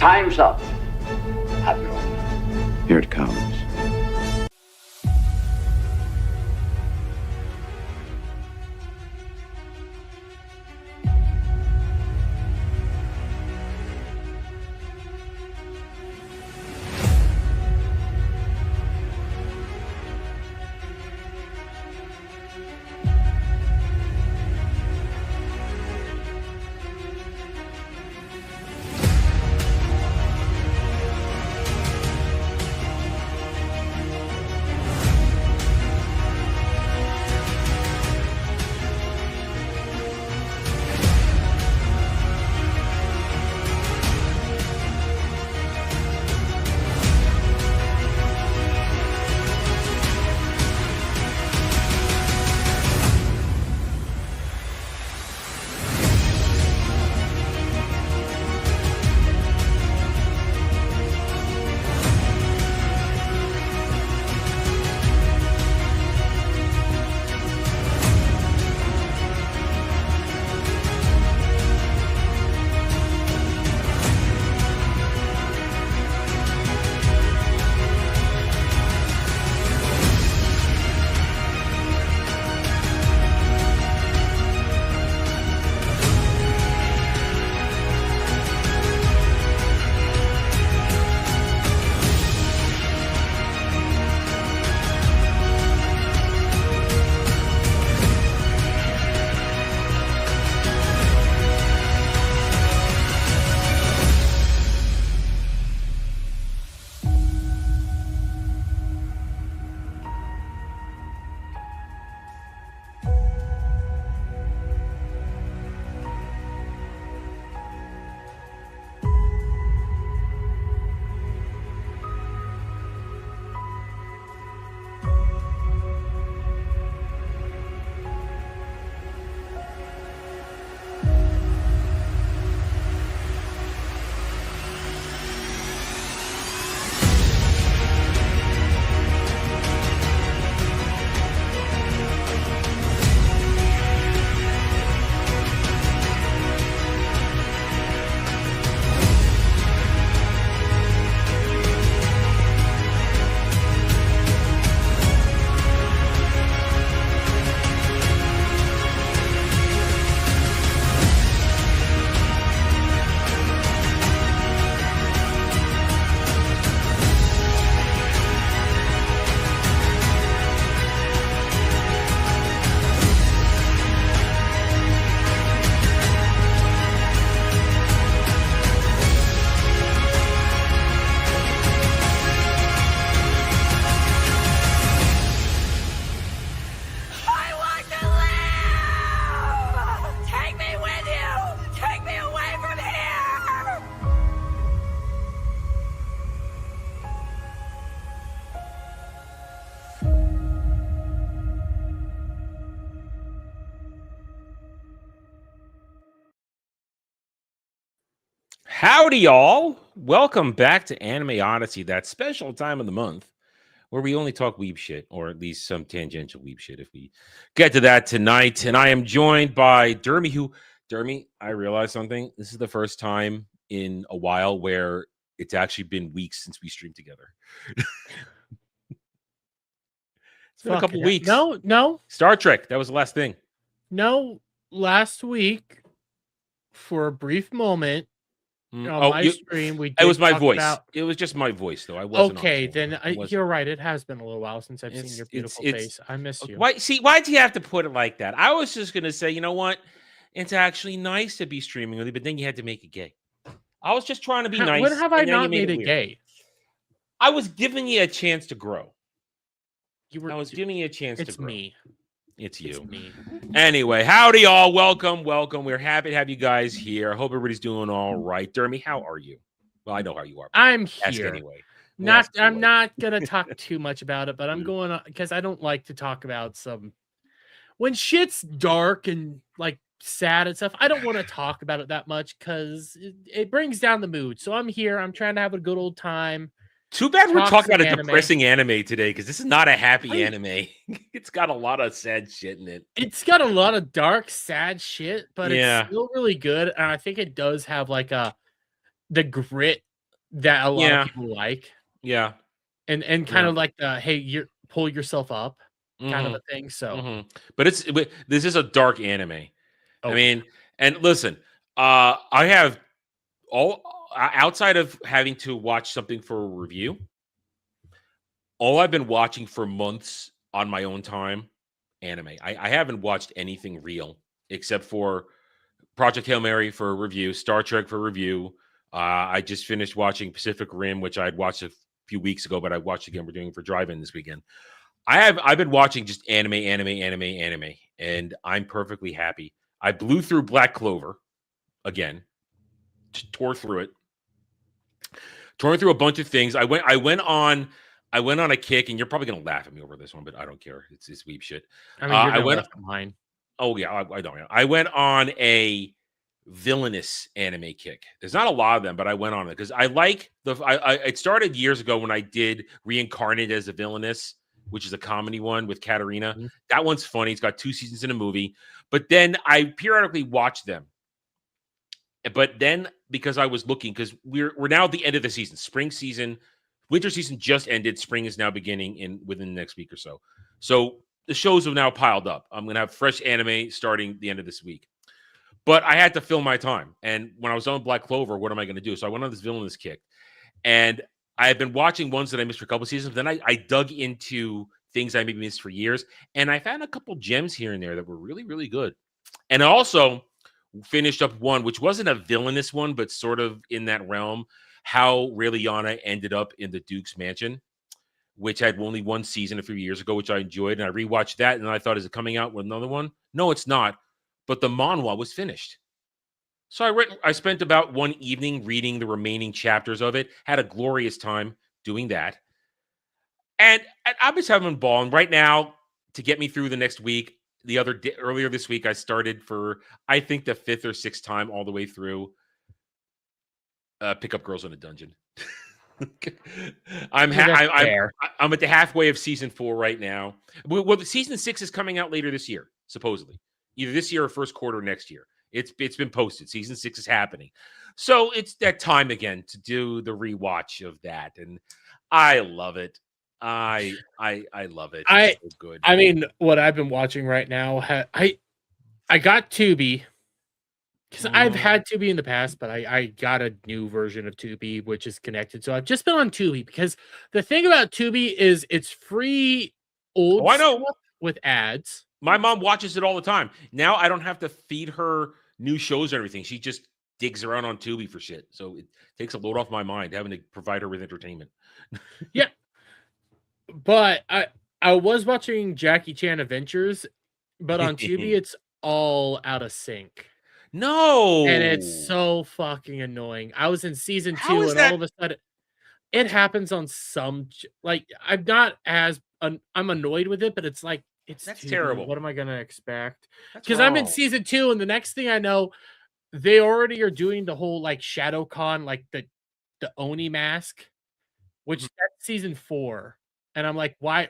Time's up, Admiral. Here it comes. Howdy, y'all. Welcome back to Anime Odyssey, that special time of the month where we only talk weeb shit, or at least some tangential weeb shit if we get to that tonight. And I am joined by Dermy, Dermy, I realized something. This is the first time in a while where it's actually been weeks since we streamed together. It's been a couple weeks. No. Star Trek, that was the last thing. No, last week, for a brief moment, on my stream, we did it was my talk voice. about... It was just my voice, though. I wasn't okay. Then you're right. It has been a little while since I've seen your beautiful face. I miss you. Why'd you have to put it like that? I was just gonna say, you know what? It's actually nice to be streaming with you, but then you had to make it gay. I was just trying to be nice. When have I not made it gay? I was giving you a chance to grow. I was giving you a chance to grow. It's me. It's you. It's me. Anyway, howdy, y'all. Welcome. We're happy to have you guys here. I hope everybody's doing all right. Dermy, how are you? Well, I know how you are. I'm here. Anyway. I'm not gonna talk too much about it, but I'm going on because I don't like to talk about when shit's dark and like sad and stuff. I don't want to talk about it that much because it brings down the mood. So I'm here. I'm trying to have a good old time. Too bad we're talking about a depressing anime today because this is not a happy anime. It's got a lot of sad shit in it. It's got a lot of dark, sad shit, but it's still really good. And I think it does have like the grit that a lot of Yeah. people like, Yeah. and kind Yeah. of like the hey, you pull yourself up kind of Mhm. a thing. So, But this is a dark anime. I oh yeah, mean, and listen, I have all outside of having to watch something for a review, all I've been watching for months on my own time, anime. I haven't watched anything real except for Project Hail Mary for a review, Star Trek for review. I just finished watching Pacific Rim, which I'd watched a few weeks ago, but I watched again. We're doing for drive-in this weekend. I've been watching just anime, and I'm perfectly happy. I blew through Black Clover again, tore through it, tore through a bunch of things. I went on a kick, and you're probably gonna laugh at me over this one, but I don't care. It's weeb shit. I mean, you're I gonna went. laugh at mine. Oh yeah, I don't. I went on a villainous anime kick. There's not a lot of them, but I went on it because I like the. It started years ago when I did Reincarnated as a Villainous, which is a comedy one with Katarina. Mhm. That one's funny. It's got 2 seasons in a movie. But then I periodically watch them. But then because I was looking, because we're now at the end of the season, spring season, winter season just ended. Spring is now beginning within the next week or so. So the shows have now piled up. I'm gonna have fresh anime starting the end of this week. But I had to fill my time. And when I was on Black Clover, what am I going to do? So I went on this villainous kick. And I had been watching ones that I missed for a couple of seasons. Then I dug into things I maybe missed for years. And I found a couple gems here and there that were really, really good. And I also finished up one, which wasn't a villainous one, but sort of in that realm, how Ray Liotta ended up in the Duke's Mansion, which had only one season a few years ago, which I enjoyed. And I rewatched that. And I thought, is it coming out with another one? No, it's not. But the manhwa was finished. So I spent about one evening reading the remaining chapters of it. Had a glorious time doing that, and I'm just having a ball. And right now, to get me through the next week, earlier this week, I started for I think the 5th or 6th time all the way through. Pick up girls in a dungeon. I mean, that's fair. I'm at the halfway of season 4 right now. Well, the season 6 is coming out later this year, supposedly, either this year or first quarter next year. It's been posted. Season 6 is happening, so it's that time again to do the rewatch of that, and I love it. I love it. It's so good. I mean, what I've been watching right now, I got Tubi because I've had Tubi in the past, but I got a new version of Tubi which is connected. So I've just been on Tubi because the thing about Tubi is it's free old I know. stuff with ads. My mom watches it all the time. Now I don't have to feed her new shows or everything. She just digs around on Tubi for shit. So it takes a load off my mind having to provide her with entertainment. Yeah. But I was watching Jackie Chan Adventures, but on Tubi it's all out of sync. No. And it's so fucking annoying. I was in season 2 How is and that? all of a sudden it happens on some like I'm not as I'm annoyed with it, but it's like it's That's Tubi. terrible. What am I gonna expect? That's Because I'm in wrong. season 2, and the next thing I know, they already are doing the whole like ShadowCon, like the Oni mask, which that's season 4. And I'm like, why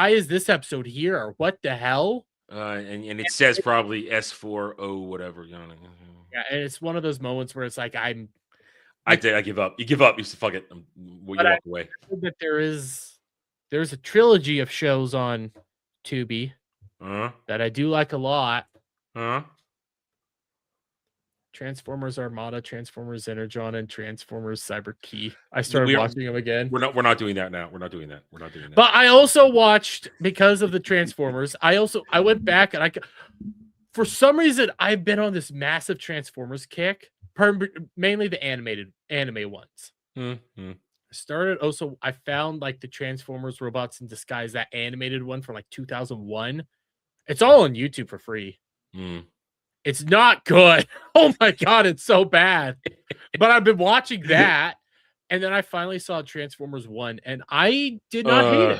is this episode here? What the hell? And it says probably S4O whatever. Yeah, and it's one of those moments where it's like I give up. You give up. You say, fuck it. You but walk away. that there's a trilogy of shows on Tubi that I do like a lot. Transformers Armada, Transformers Energon, and Transformers Cyber Key. I started watching them again. We're not doing that now. We're not doing that. But I also watched, because of the Transformers, I went back and for some reason I've been on this massive Transformers kick, mainly the anime ones. I found like the Transformers Robots in Disguise, that animated one from like 2001. It's all on YouTube for free. It's not good. Oh my god, it's so bad. But I've been watching that, and then I finally saw Transformers 1, and I did not hate it.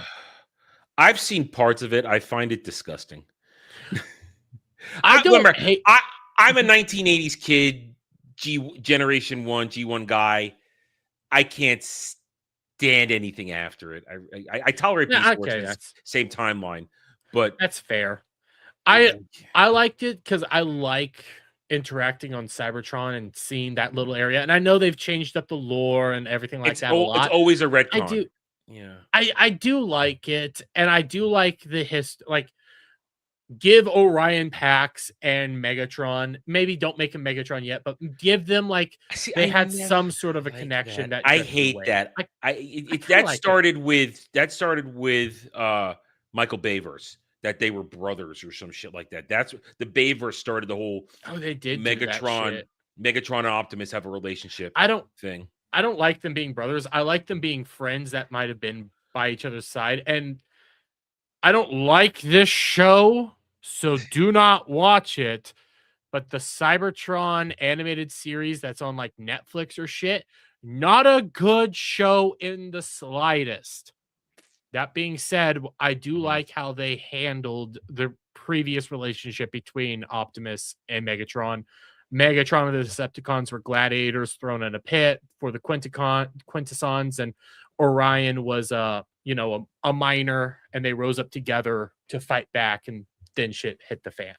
I've seen parts of it. I find it disgusting. I'm a 1980s kid, Generation 1, G1 guy. I can't stand anything after it. I tolerate Beast Wars, same timeline, but that's fair. I liked it because I like interacting on Cybertron and seeing that little area. And I know they've changed up the lore and everything like that a It's lot. always a I retcon. do. Yeah. I do like it, and I do like the give Orion Pax and Megatron. Maybe don't make him Megatron yet, but give them they had some sort of a connection that I drifted hate away. that. That started with Michael Bayverse, that they were brothers or some shit like that. That's the Bayverse started the whole they did do that shit. Megatron and Optimus have a relationship. I don't like them being brothers. I like them being friends that might have been by each other's side. And I don't like this show, so do not watch it. But the Cybertron animated series that's on Netflix or shit, not a good show in the slightest. That being said, I do like how they handled the previous relationship between Optimus and Megatron. Megatron and the Decepticons were gladiators thrown in a pit for the Quintessons, and Orion was a miner, and they rose up together to fight back, and then shit hit the fan.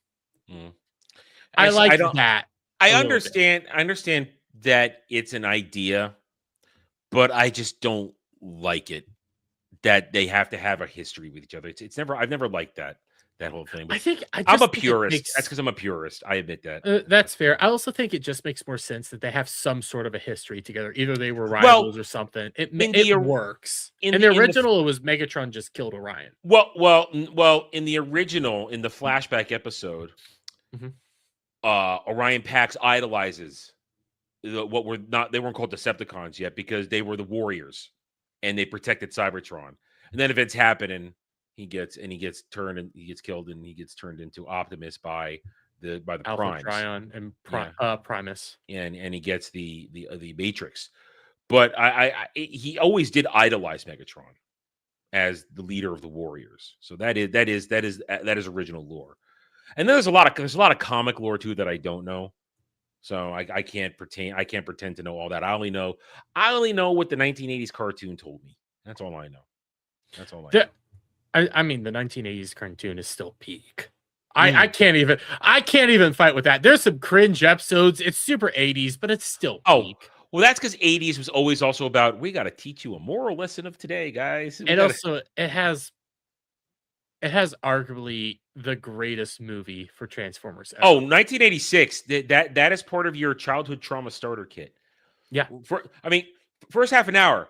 I like that. I understand that it's an idea, but I just don't like it that they have to have a history with each other. I've never liked that whole thing. But I'm a purist. That's because I'm a purist. I admit that. That's fair. I also think it just makes more sense that they have some sort of a history together. Either they were rivals or something. It works. In the original, it was Megatron just killed Orion. Well, in the original, in the flashback episode, Orion Pax idolizes they weren't called Decepticons yet because they were the Warriors, and they protected Cybertron. And then events happen, and he gets killed, and he gets turned into Optimus by the Alpha Primes. Trion and Primus, and he gets the Matrix. But he always did idolize Megatron as the leader of the Warriors. So that is original lore. And there's a lot of comic lore too that I don't know. So I can't pretend to know all that. I only know what the 1980s cartoon told me. That's all I know. I mean, the 1980s cartoon is still peak. I can't even fight with that. There's some cringe episodes. It's super 80s, but it's still peak. Well, that's because 80s was always also about, we got to teach you a moral lesson of today, guys. It has arguably the greatest movie for Transformers ever. 1986. That is part of your childhood trauma starter kit. Yeah. First half an hour,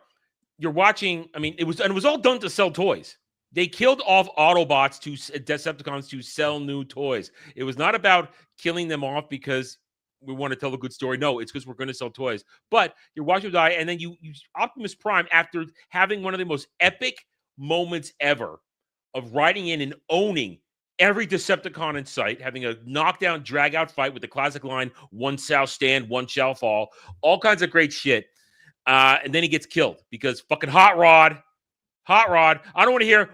you're watching. It was all done to sell toys. They killed off Autobots to Decepticons to sell new toys. It was not about killing them off because we want to tell a good story. No, it's because we're going to sell toys. But you're watching them die, and then you Optimus Prime, after having one of the most epic moments ever of riding in and owning every Decepticon in sight, having a knockdown, drag-out fight with the classic line, one shall stand, one shall fall, all kinds of great shit. And then he gets killed because fucking Hot Rod. I don't want to hear,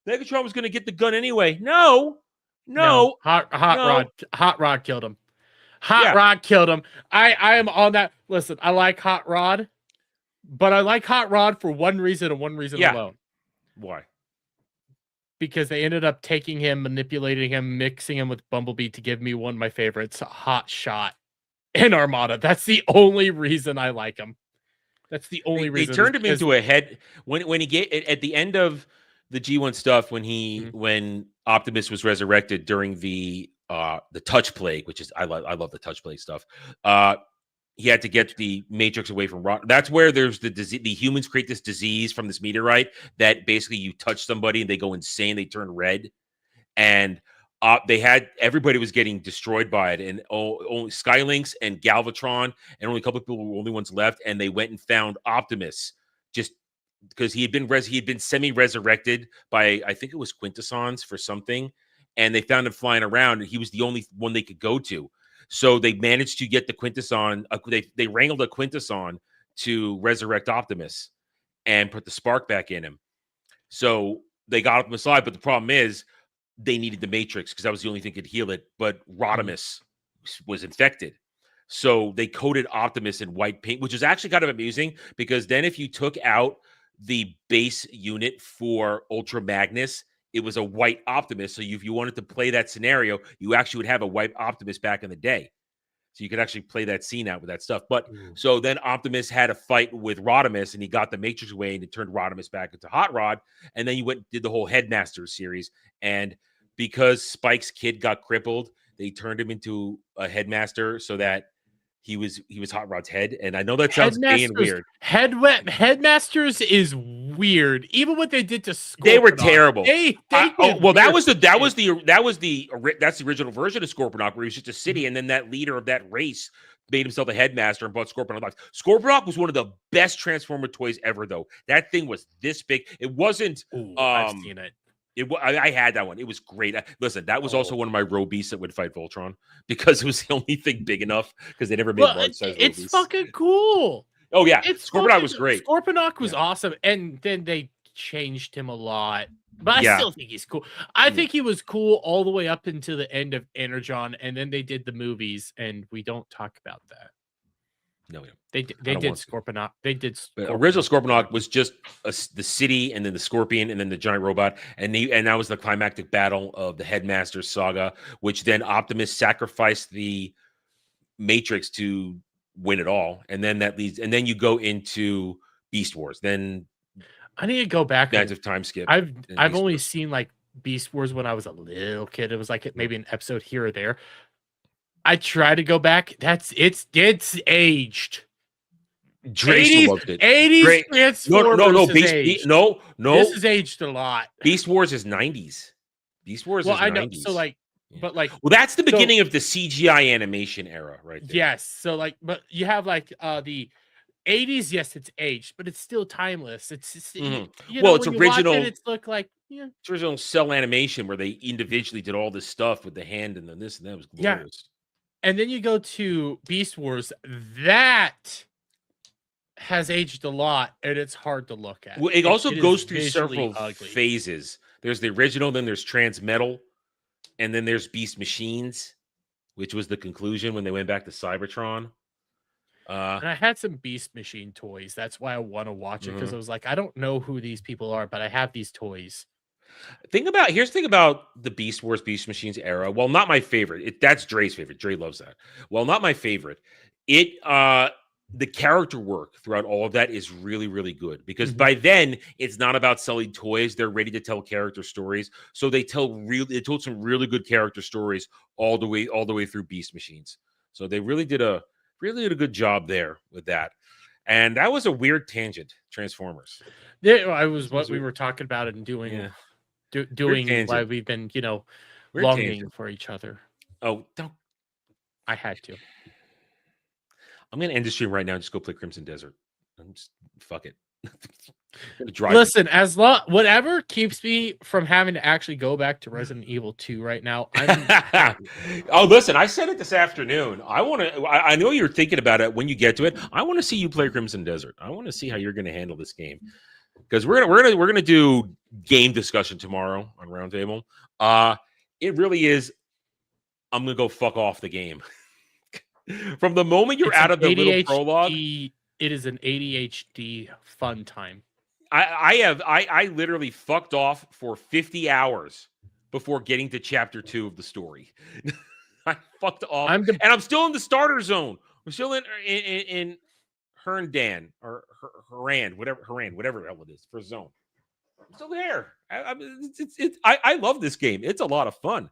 Megatron was going to get the gun anyway. No. Hot Rod killed him. Rod killed him. I am on that. Listen, I like Hot Rod, but I like Hot Rod for one reason and one reason alone. Why? Because they ended up taking him, manipulating him, mixing him with Bumblebee to give me one of my favorites, Hot Shot in Armada. That's the only reason I like him. That's the only reason. They turned him into a head when he get at the end of the G1 stuff, when Optimus was resurrected during the touch plague, which is I love the touch plague stuff. He had to get the Matrix away from Rock. That's where there's the disease. The humans create this disease from this meteorite that basically you touch somebody and they go insane. They turn red, and everybody was getting destroyed by it, and only Skylinks and Galvatron and only a couple of people were the only ones left. And they went and found Optimus just because he had been semi-resurrected by, I think it was Quintessons for something, and they found him flying around, and he was the only one they could go to. So they managed to get the Quintesson. They wrangled a Quintesson to resurrect Optimus and put the spark back in him. So they got Optimus alive, but the problem is they needed the Matrix because that was the only thing that could heal it. But Rodimus was infected. So they coated Optimus in white paint, which is actually kind of amusing because then if you took out the base unit for Ultra Magnus, it was a white Optimus. So if you wanted to play that scenario, you actually would have a white Optimus back in the day. So you could actually play that scene out with that stuff. But so then Optimus had a fight with Rodimus, and he got the Matrix away, and it turned Rodimus back into Hot Rod. And then you went and did the whole Headmaster series. And because Spike's kid got crippled, they turned him into a Headmaster so that he was Hot Rod's head. And I know that sounds gay and weird. Headmasters is weird. Even what they did to Scorponok, they were terrible. That's the original version of Scorponok, where he was just a city, and then that leader of that race made himself a headmaster and bought Scorponok box. Scorponok was one of the best Transformer toys ever, though. That thing was this big. It wasn't. I've seen it. I had that one. It was great. Listen, that was also one of my Roe beasts that would fight Voltron because it was the only thing big enough because they never made large size. It's fucking cool. Oh yeah, Scorponok was great. Scorponok was awesome, and then they changed him a lot. But I still think he's cool. I think he was cool all the way up until the end of Energon, and then they did the movies, and we don't talk about that. No, they did Scorponok. They did. Original Scorponok was just the city, and then the Scorpion, and then the giant robot, and that was the climactic battle of the Headmaster saga, which then Optimus sacrificed the Matrix to win it all, and then that leads, and then you go into Beast Wars. Then I need to go back. Massive time skip. I've only seen like Beast Wars when I was a little kid. It was like maybe an episode here or there. I try to go back. It's aged. Drace loved it. 80s Transformers no. This is aged a lot. Beast Wars is 90s. Beast Wars is 90s. I know. So like, but like, well, that's the beginning of the CGI animation era, right there. Yes. So like, but you have like the 80s. Yes, it's aged, but it's still timeless. It's it's original. It's look like it's original cell animation where they individually did all this stuff with the hand and then this and that was glorious. And then you go to Beast Wars. That has aged a lot, and it's hard to look at. Well, it also goes through several phases. There's the original, then there's Transmetal, and then there's Beast Machines, which was the conclusion when they went back to Cybertron. And I had some Beast Machine toys. That's why I want to watch it, because I was like, I don't know who these people are, but I have these toys. Here's the thing about the Beast Wars, Beast Machines era. Well, not my favorite. That's Dre's favorite. Dre loves that. Well, not my favorite. The character work throughout all of that is really, really good, because by then it's not about selling toys. They're ready to tell character stories. So they told some really good character stories all the way through Beast Machines. So they really did a good job there with that. And that was a weird tangent, Transformers. Yeah, I was what we were talking about and doing. Yeah. Doing why we've been, longing for each other. Oh, don't. I had to. I'm going to end the stream right now and just go play Crimson Desert. Fuck it. Listen, whatever keeps me from having to actually go back to Resident Evil 2 right now. Oh, listen, I said it this afternoon. I know you're thinking about it when you get to it. I want to see you play Crimson Desert. I want to see how you're going to handle this game. Because we're gonna do game discussion tomorrow on Roundtable. It really is. I'm gonna go fuck off the game. From the moment you're out of the little prologue, it is an ADHD fun time. I literally fucked off for 50 hours before getting to chapter 2 of the story. I fucked off, and I'm still in the starter zone. I'm still in Herndon or Haran, whatever the hell it is for zone. I'm still there. I love this game. It's a lot of fun.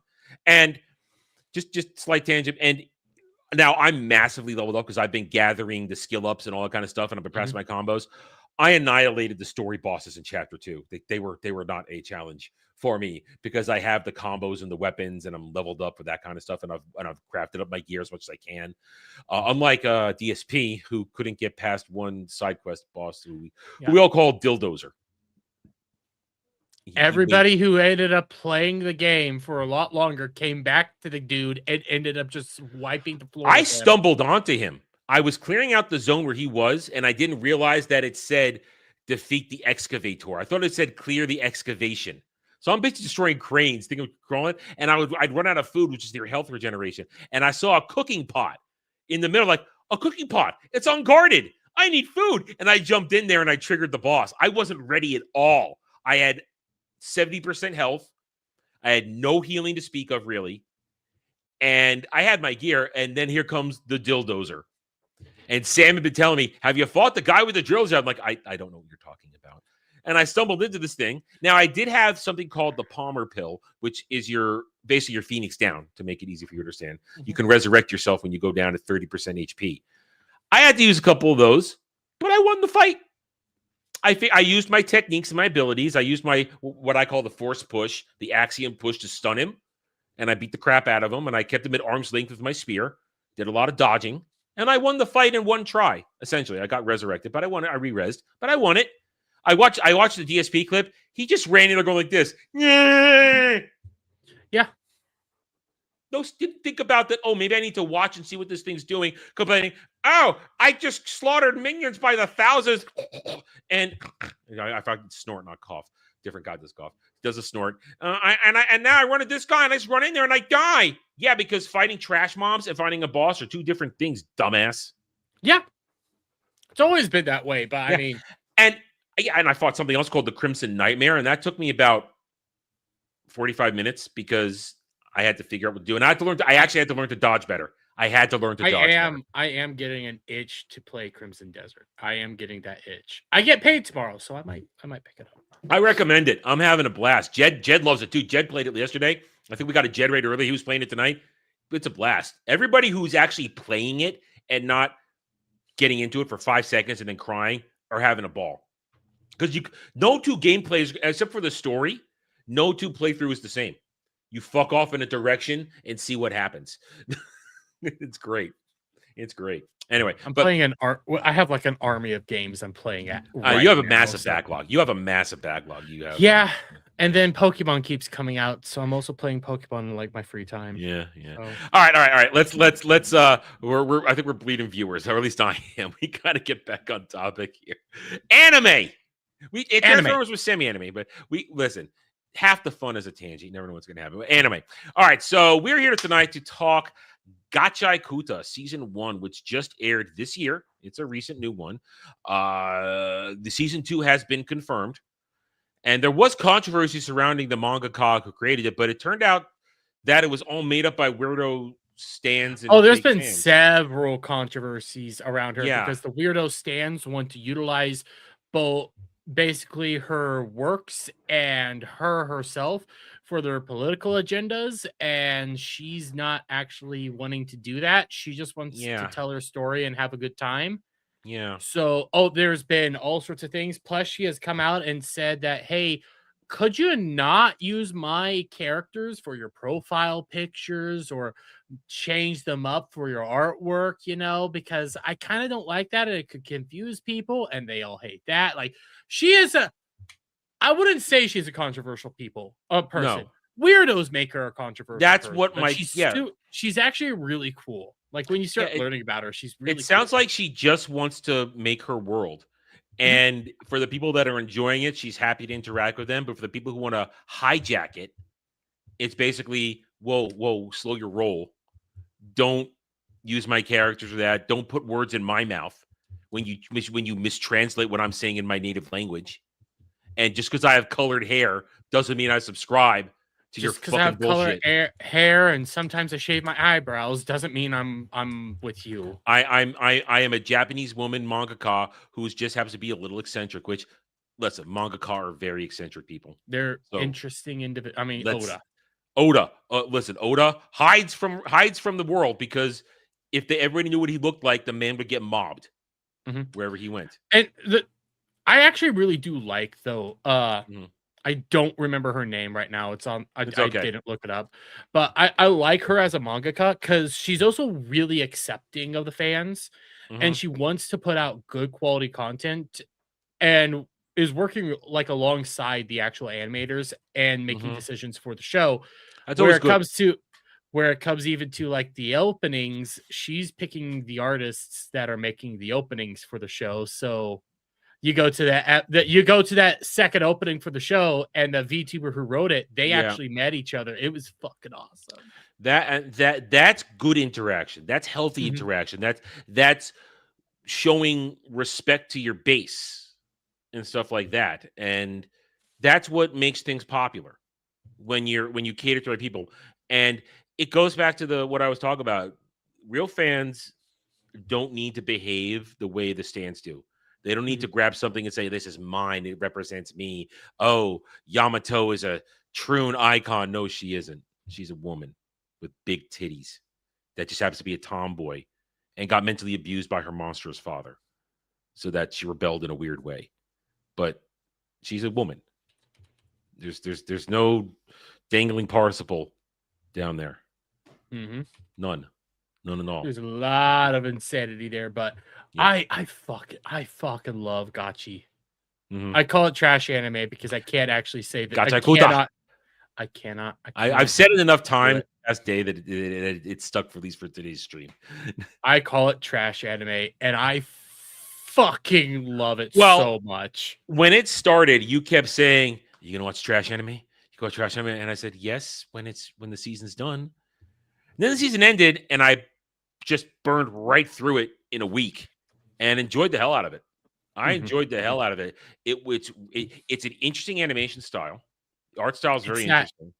And just slight tangent. And now I'm massively leveled up because I've been gathering the skill ups and all that kind of stuff, and I've been pressing my combos. I annihilated the story bosses in chapter 2. They were not a challenge for me because I have the combos and the weapons, and I'm leveled up with that kind of stuff, and I've crafted up my gear as much as I can. Unlike DSP, who couldn't get past one side quest boss who we all call Dildozer. Everybody who ended up playing the game for a lot longer came back to the dude and ended up just wiping the floor. I stumbled onto him. I was clearing out the zone where he was, and I didn't realize that it said defeat the excavator. I thought it said clear the excavation. So I'm basically destroying cranes, thinking of crawling, and I'd run out of food, which is their health regeneration. And I saw a cooking pot in the middle, like, a cooking pot. It's unguarded. I need food. And I jumped in there and I triggered the boss. I wasn't ready at all. I had 70% health. I had no healing to speak of, really. And I had my gear, and then here comes the Dildozer. And Sam had been telling me, have you fought the guy with the drill? I'm like, I don't know what you're talking about. And I stumbled into this thing. Now, I did have something called the Palmer pill, which is basically your Phoenix down, to make it easy for you to understand. You can resurrect yourself when you go down to 30% HP. I had to use a couple of those, but I won the fight. I used my techniques and my abilities. I used my, what I call the force push, the axiom push to stun him. And I beat the crap out of him. And I kept him at arm's length with my spear. Did a lot of dodging. And I won the fight in one try, essentially. I got resurrected, but I won it. I re-resed, but I won it. I watched the DSP clip. He just ran in there going like this. Yeah. No, didn't think about that. Oh, maybe I need to watch and see what this thing's doing. Complaining, oh, I just slaughtered minions by the thousands. And I thought snort, not cough. Different guy does cough. Does a snort. And now I run at this guy and I just run in there and I die. Yeah, because fighting trash mobs and fighting a boss are two different things, dumbass. Yeah. It's always been that way, but yeah. I mean. And I fought something else called the Crimson Nightmare, and that took me about 45 minutes because I had to figure out what to do. And I actually had to learn to dodge better. I had to learn to dodge better. I am getting an itch to play Crimson Desert. I am getting that itch. I get paid tomorrow, so I might pick it up. I recommend it. I'm having a blast. Jed loves it too. Jed played it yesterday. I think we got a Jed raid early. He was playing it tonight. It's a blast. Everybody who's actually playing it and not getting into it for 5 seconds and then crying are having a ball. Because no two gameplays, except for the story, no two playthrough is the same. You fuck off in a direction and see what happens. It's great. It's great. Anyway, playing I have like an army of games I'm playing at. You have a massive backlog. You have a massive backlog. Yeah. And then Pokemon keeps coming out, so I'm also playing Pokemon in like my free time. Yeah. So. All right. Let's. I think we're bleeding viewers, or at least I am. We gotta get back on topic here. Anime. Transformers was semi-anime, but listen. Half the fun is a tangent. You never know what's going to happen. But anime. All right. So we're here tonight to talk Gachiakuta Season 1, which just aired this year. It's a recent new one. The Season 2 has been confirmed. And there was controversy surrounding the mangaka who created it, but it turned out that it was all made up by weirdo stands. And there's been several controversies around her because the weirdo stands want to utilize both basically her works and herself for their political agendas, and she's not actually wanting to do that. She just wants to tell her story and have a good time. Yeah. So, there's been all sorts of things. Plus, she has come out and said that, hey, could you not use my characters for your profile pictures or change them up for your artwork, because I kind of don't like that and it could confuse people and they all hate that. Like, she is I wouldn't say she's a controversial person. No. Weirdos make her a controversial person. What she's actually really cool. Like when you start learning about her, she's really cool. It sounds like she just wants to make her world. And for the people that are enjoying it, she's happy to interact with them. But for the people who want to hijack it, it's basically, whoa, slow your roll. Don't use my characters for that. Don't put words in my mouth when you mistranslate what I'm saying in my native language. And just because I have colored hair doesn't mean I subscribe to your fucking bullshit. Just because I have colored hair and sometimes I shave my eyebrows doesn't mean I'm with you. I am a Japanese woman mangaka who just happens to be a little eccentric. Which, listen, mangaka are very eccentric people. They're interesting individuals. I mean, Oda. Listen, Oda hides from the world because if everybody knew what he looked like, the man would get mobbed wherever he went. And I actually really do like, though. I don't remember her name right now. It's on. I didn't look it up, but I like her as a mangaka because she's also really accepting of the fans, and she wants to put out good quality content, and is working like alongside the actual animators and making decisions for the show. That's always good. Where it comes even to like the openings, she's picking the artists that are making the openings for the show. So you go to that second opening for the show, and the VTuber who wrote it, they actually met each other. It was fucking awesome. That's good interaction. That's healthy interaction. That's showing respect to your base and stuff like that. And That's what makes things popular when you cater to the right people. And it goes back to what I was talking about. Real fans don't need to behave the way the stands do. They don't need to grab something and say, "This is mine. It represents me." Oh, Yamato is a Troon icon. No, she isn't. She's a woman with big titties that just happens to be a tomboy and got mentally abused by her monstrous father, so that she rebelled in a weird way. But she's a woman. There's no dangling participle down there. None at all. There's a lot of insanity there, but yeah. I fucking love Gachi. I call it trash anime because I can't actually say that. Gachiakuta. I cannot. I've said it enough times last day that it stuck for today's stream. I call it trash anime, and I fucking love it so much. When it started, you kept saying, "You gonna watch trash anime? You go watch trash anime?" And I said, "Yes, when the season's done." And then the season ended, and I just burned right through it in a week and enjoyed the hell out of it. I enjoyed the hell out of it. It's an interesting animation style. The art style is very interesting.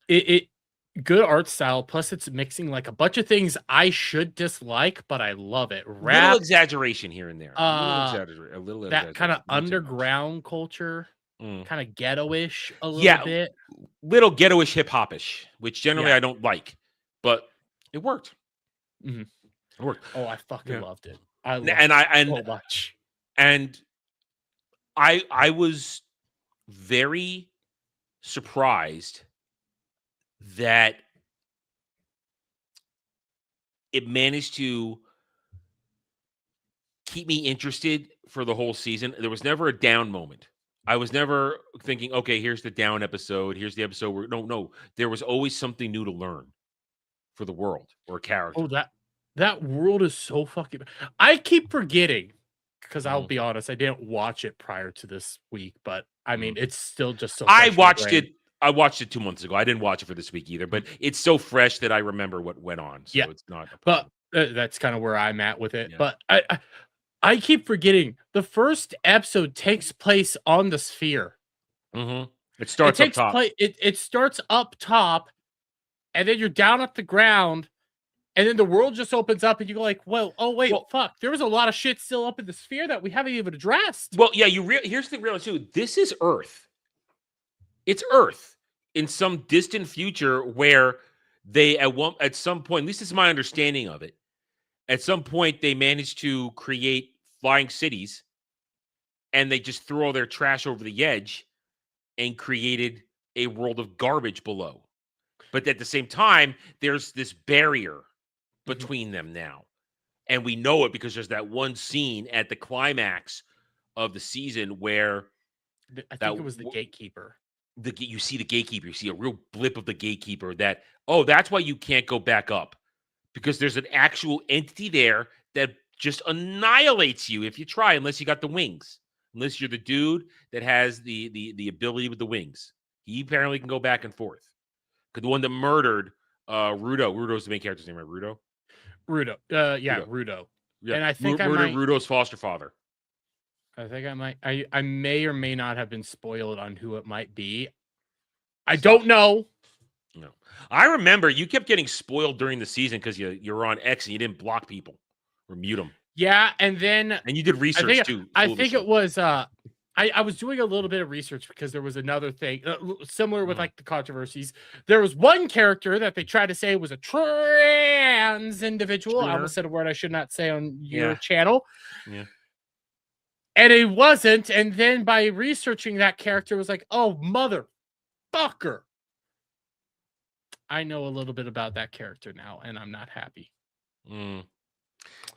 Good art style. Plus, it's mixing like a bunch of things I should dislike, but I love it. Rap, little exaggeration here and there. A little that kind of underground culture, kind of ghetto-ish a little bit. Little ghetto-ish, hip-hop-ish, which generally I don't like, but it worked. It worked. Oh, I fucking loved it. I loved it so much. And I was very surprised that it managed to keep me interested for the whole season. There was never a down moment. I was never thinking, okay, here's the down episode. Here's the episode where no. There was always something new to learn for the world or a character. Oh, that world is so fucking. I keep forgetting because I'll be honest, I didn't watch it prior to this week, but I mean, it's still just so. I watched it 2 months ago. I didn't watch it for this week either, but it's so fresh that I remember what went on. So it's not. But that's kind of where I'm at with it. Yeah. But I keep forgetting the first episode takes place on the sphere. It starts up top. It starts up top, and then you're down at the ground, and then the world just opens up, and you go like, "Well, oh wait, fuck! There was a lot of shit still up in the sphere that we haven't even addressed." Well, yeah, here's the real too. This is Earth. It's Earth in some distant future where they at some point, at least this is my understanding of it. At some point, they managed to create flying cities, and they just threw all their trash over the edge and created a world of garbage below. But at the same time, there's this barrier between them now. And we know it because there's that one scene at the climax of the season where I think it was the gatekeeper. You see the gatekeeper. You see a real blip of the gatekeeper that's why you can't go back up. Because there's an actual entity there that just annihilates you if you try, unless you got the wings. Unless you're the dude that has the ability with the wings. He apparently can go back and forth. Because the one that murdered Rudo's the main character's name, right? Rudo? Rudo. Rudo. Yeah. And I think murdered Rudo's foster father. I think I may or may not have been spoiled on who it might be. I don't know. No. I remember you kept getting spoiled during the season because you were on X and you didn't block people or mute them. Yeah, and you did research too. I think it was I was doing a little bit of research because there was another thing similar with like the controversies. There was one character that they tried to say was a trans individual. I almost said a word I should not say on your channel. Yeah. And it wasn't. And then by researching that character, it was like, oh, motherfucker. I know a little bit about that character now, and I'm not happy.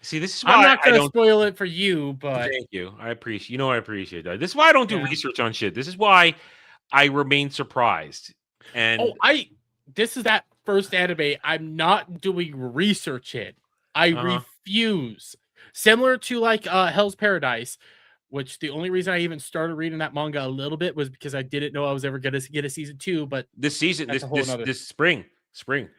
See, this is why I'm not going to spoil it for you, but thank you. I appreciate that. This is why I don't do research on shit. This is why I remain surprised. And this is that first anime I'm not doing research in. I refuse. Similar to like Hell's Paradise, which the only reason I even started reading that manga a little bit was because I didn't know I was ever going to get a season 2. But this season, this spring,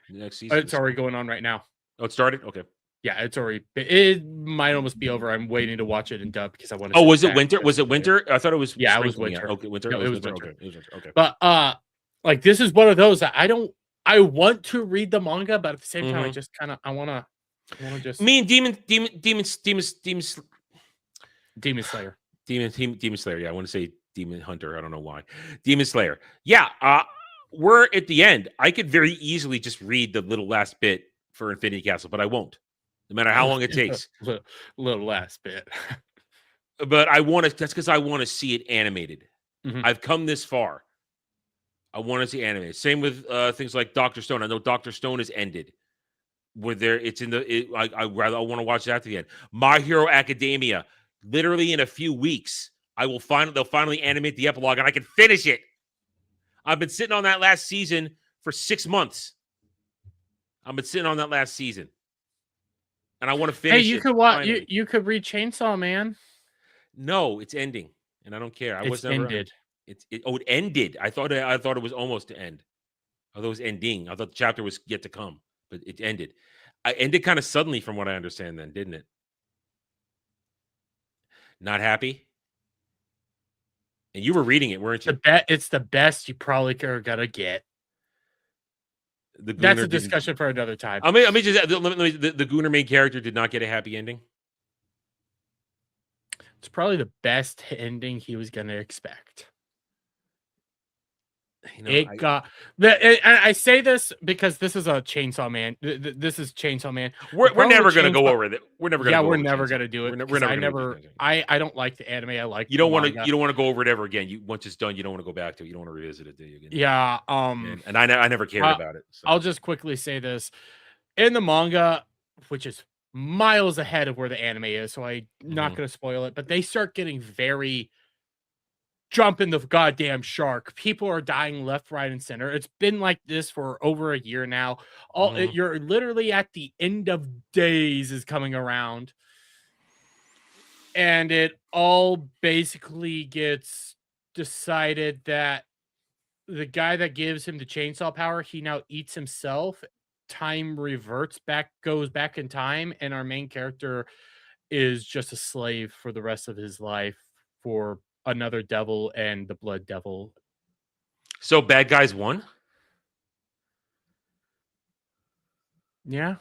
next season, it's already going on right now. Oh, it started. Okay. Yeah, it's already. It might almost be over. I'm waiting to watch it in dub because I want to. Oh, was it winter? Was it winter? I thought it was Yeah, it spring was coming out. winter. Okay, winter. No, It it was was winter. winter. Okay, it was winter. Okay. But like this is one of those that I don't. I want to read the manga, but at the same time, I just kind of I want to just Me and Demon Slayer. Yeah, I want to say Demon Hunter. I don't know why. Demon Slayer. Yeah, we're at the end. I could very easily just read the little last bit for Infinity Castle, but I won't. No matter how long it takes. little last bit. But I want to. That's because I want to see it animated. Mhm. I've come this far. I want to see animated. Same with things like Doctor Stone. I know Doctor Stone is ended. Where there, it's in the. I want to watch that to the end. My Hero Academia. Literally in a few weeks, they'll finally animate the epilogue, and I can finish it. I've been sitting on that last season for 6 months. I've been sitting on that last season, and I want to finish. Hey, you could watch. You could read Chainsaw Man. No, it's ending, and I don't care. It's ended. It ended. I thought it was almost to end. I thought it was ending. I thought the chapter was yet to come, but it ended. I ended kind of suddenly, from what I understand. Then didn't it? Not happy. And you were reading it, weren't you? It's the best you probably are gonna get. That's a discussion for another time. I mean, just the Gunnar main character did not get a happy ending. It's probably the best ending he was gonna expect. I say this because this is a Chainsaw Man. This is Chainsaw Man. We're never going to go over it. We're never going to. Yeah, we're never going to do it. I don't like the anime. I like. You don't want to go over it ever again. Once it's done, you don't want to go back to it. You don't want to revisit it, do you? Again? Yeah. And I never cared about it. So. I'll just quickly say this: in the manga, which is miles ahead of where the anime is, so I'm not going to spoil it. But they start getting very. Jumping the goddamn shark. People are dying left, right, and center. It's been like this for over a year now. You're literally at the end of days is coming around. And it all basically gets decided that the guy that gives him the chainsaw power, he now eats himself. Time reverts back, goes back in time, and our main character is just a slave for the rest of his life for another devil and the blood devil. So bad guys won? Yeah.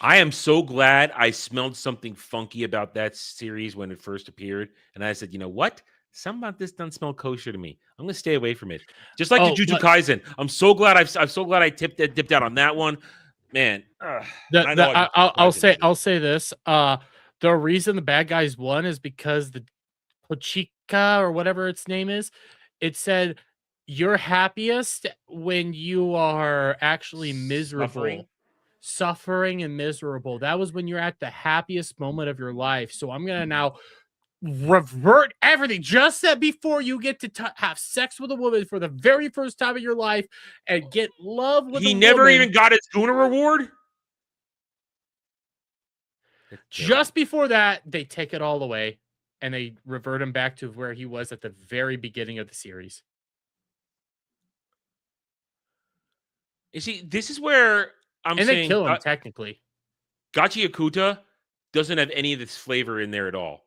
I am so glad I smelled something funky about that series when it first appeared. And I said, you know what? Something about this doesn't smell kosher to me. I'm going to stay away from it. Just like the Jujutsu Kaisen. I'm so glad I dipped out on that one. Man. I'll say this. The reason the bad guys won is because the Pochika or whatever its name is, it said you're happiest when you are actually miserable, suffering and miserable. That was when you're at the happiest moment of your life. So I'm going to now revert everything. Just said before you get to have sex with a woman for the very first time in your life and get love with a woman. He never even got his Gunnar reward? Just before that, they take it all away and they revert him back to where he was at the very beginning of the series. You see, this is where I'm saying... they kill him, technically. Gachiakuta doesn't have any of this flavor in there at all.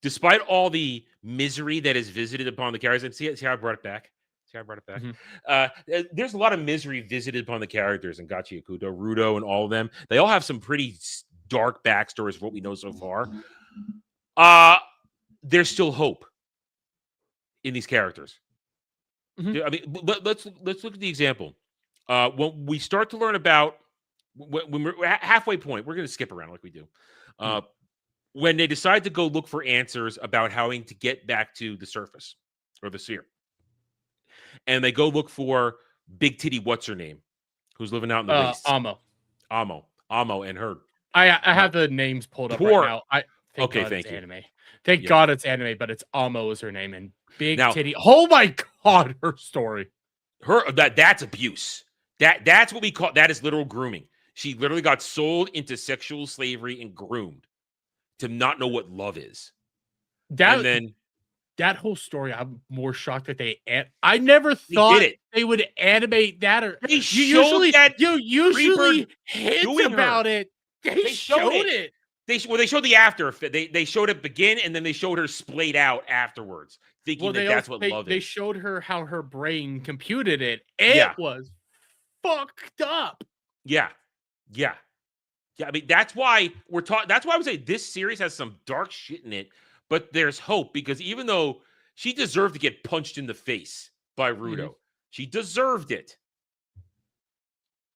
Despite all the misery that is visited upon the characters. And see how I brought it back? Mm-hmm. There's a lot of misery visited upon the characters in Gachiakuta, Rudo, and all of them. They all have some pretty dark backstories for what we know so far. There's still hope in these characters. Mm-hmm. I mean, let's look at the example. When we start to learn about when we're at halfway point, we're going to skip around like we do. When they decide to go look for answers about how to get back to the surface or the sphere, and they go look for Big Titty, what's her name, who's living out in the wastes. Amo, and her. I have the names pulled up right now. Thank God it's anime. Thank God it's anime, but it's Amo is her name, and Big Titty. Oh my God, her story. That's abuse. That's what we call, that is literal grooming. She literally got sold into sexual slavery and groomed to not know what love is. that whole story, I'm more shocked that I never They thought did it. they would animate that, or They you showed that usually Freebird hint doing her. about it. They They showed showed it. it. They showed the after effect. They showed it begin, and then they showed her splayed out afterwards, thinking Well, that they that's also what love they is. showed her how her brain computed it. It Yeah, was fucked up. yeah, yeah, yeah. I mean, that's why we're talking. That's why I would say this series has some dark shit in it, but there's hope because even though she deserved to get punched in the face by Mhm. Rudo, she deserved it.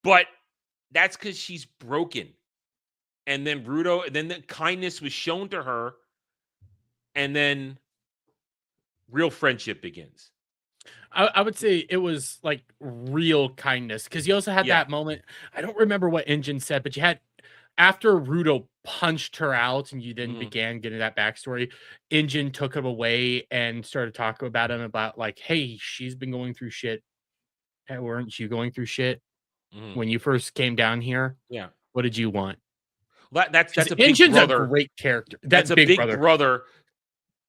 But that's because she's broken. And then Rudo, and then the kindness was shown to her, and then real friendship begins. I would say it was like real kindness because you also had Yeah. that moment. I don't remember what Engine said, but you had after Rudo punched her out and you then Mhm. began getting that backstory, Engine took him away and started talking about him about like, hey, she's been going through shit. Hey, weren't you going through shit Mhm. when you first came down here? Yeah. What did you want? Well, Because that's a big Engine's a brother. great character. That's That a big big brother. brother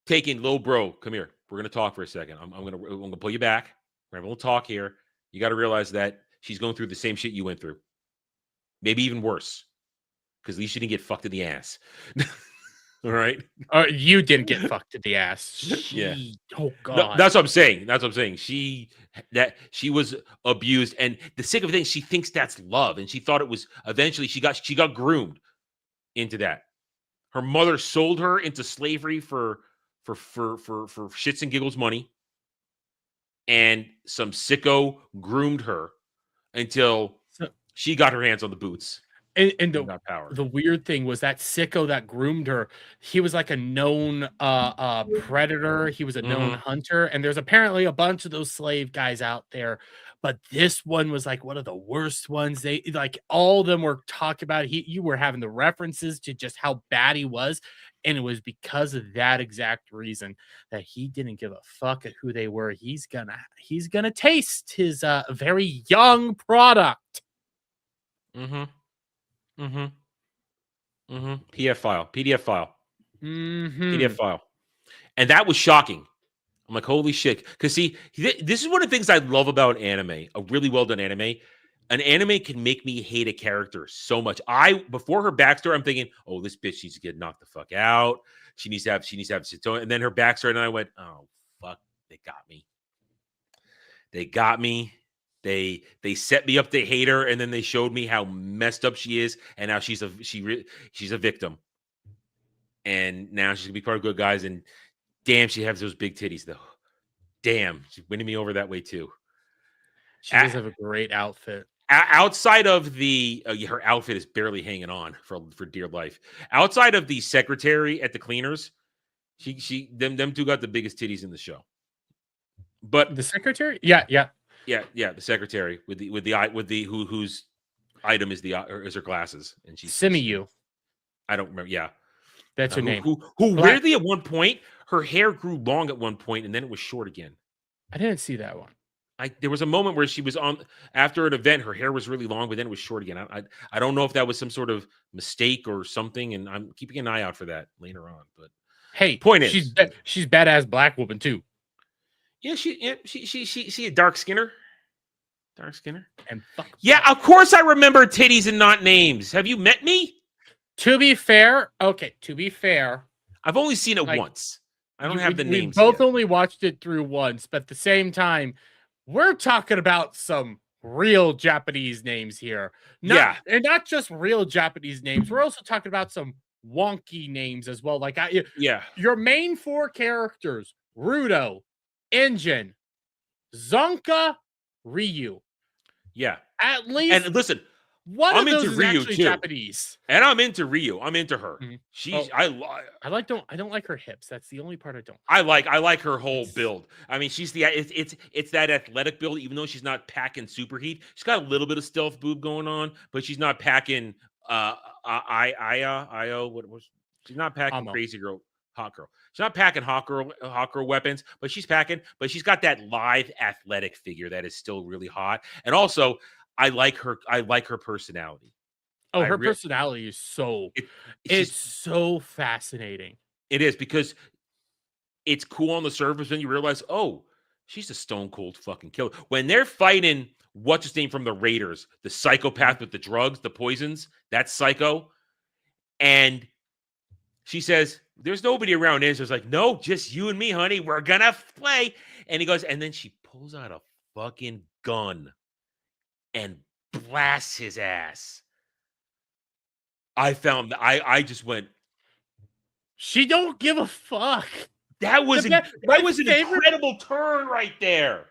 taking little bro. Come here. We're gonna talk for a second. I'm gonna pull you back. We're having a little talk here. You got to realize that she's going through the same shit you went through, maybe even worse. Because at least she didn't get fucked in the ass. All right. You didn't get fucked in the ass. Yeah. Oh No, God. that's what I'm saying. That's what I'm saying. She was abused, and the sick of thing, she thinks that's love, and she thought it was. Eventually, she got groomed into that. Her mother sold her into slavery for shits and giggles money, and some sicko groomed her until So, she got her hands on the boots and and got power. the weird thing was that sicko that groomed her, he was like a known predator, he was a known Hmm. hunter, and there's apparently a bunch of those slave guys out there, but this one was like one of the worst ones. They like all of them were talking about you were having the references to just how bad he was, and it was because of that exact reason that he didn't give a fuck at who they were. He's gonna taste his very young product. Hmm. Hmm. Hmm. PDF file. PDF file. PDF Hmm. file. And that was shocking. I'm like, holy shit. Because, see, this is one of the things I love about anime, a really well done anime. An anime can make me hate a character so much. Before her backstory, I'm thinking, oh, this bitch needs to get knocked the fuck out. She needs to have Satomi. And then her backstory, and I went, oh, fuck, they got me. They got me. They set me up to hate her, and then they showed me how messed up she is, and now she's a victim. And now she's gonna be part of good guys, and damn, she has those big titties though. Damn, she's winning me over that way too. She does have a great outfit. Outside of her outfit is barely hanging on for dear life. Outside of the secretary at the cleaners, them two got the biggest titties in the show. But The secretary? Yeah, yeah. yeah, the secretary with the whose item is her glasses, and Simiyu. I don't remember. Yeah, That's her name. who Black. weirdly at one point her hair grew long at one point and then it was short again. I didn't see that one. There was a moment where she was on after an event, her hair was really long, but then it was short again. I don't know if that was some sort of mistake or something, and I'm keeping an eye out for that later on. But Hey, point she's is, she's badass black woman too. yeah, she a dark skinner. Dark skinner. And fuck. Yeah, of course I remember titties and not names. Have you met me? To be fair, I've only seen it like, once. I don't have the we names both yet. only watched it through once, but at the same time, we're talking about some real Japanese names here. Yeah. And not just real Japanese names. We're also talking about some wonky names as well. Like Yeah. your main four characters: Rudo, Engine, Zonka, Ryu. Yeah. At least And listen, one I'm of those into is Ryu actually too. Japanese. And I'm into Ryu. I'm into her. Mhm. She's I don't like her hips. That's the only part I don't. I like her whole build. I mean, it's that athletic build. Even though she's not packing super heat, she's got a little bit of stealth boob going on, but she's not packing what was she's not packing crazy girl hot girl. She's not packing hot girl weapons, but she's got that lithe athletic figure that is still really hot. And also, I like her personality. Oh, her personality is so it's so fascinating. It is because it's cool on the surface, when you realize, oh, she's a stone cold fucking killer. When they're fighting, what's his name from the Raiders, the psychopath with the drugs, the poisons, that's Psycho. And she says, there's nobody around. And it's like, no, just you and me, honey. We're gonna play. And he goes, and then she pulls out a fucking gun and blasts his ass. I just went, She don't give a fuck. that was My an favorite- incredible turn right there.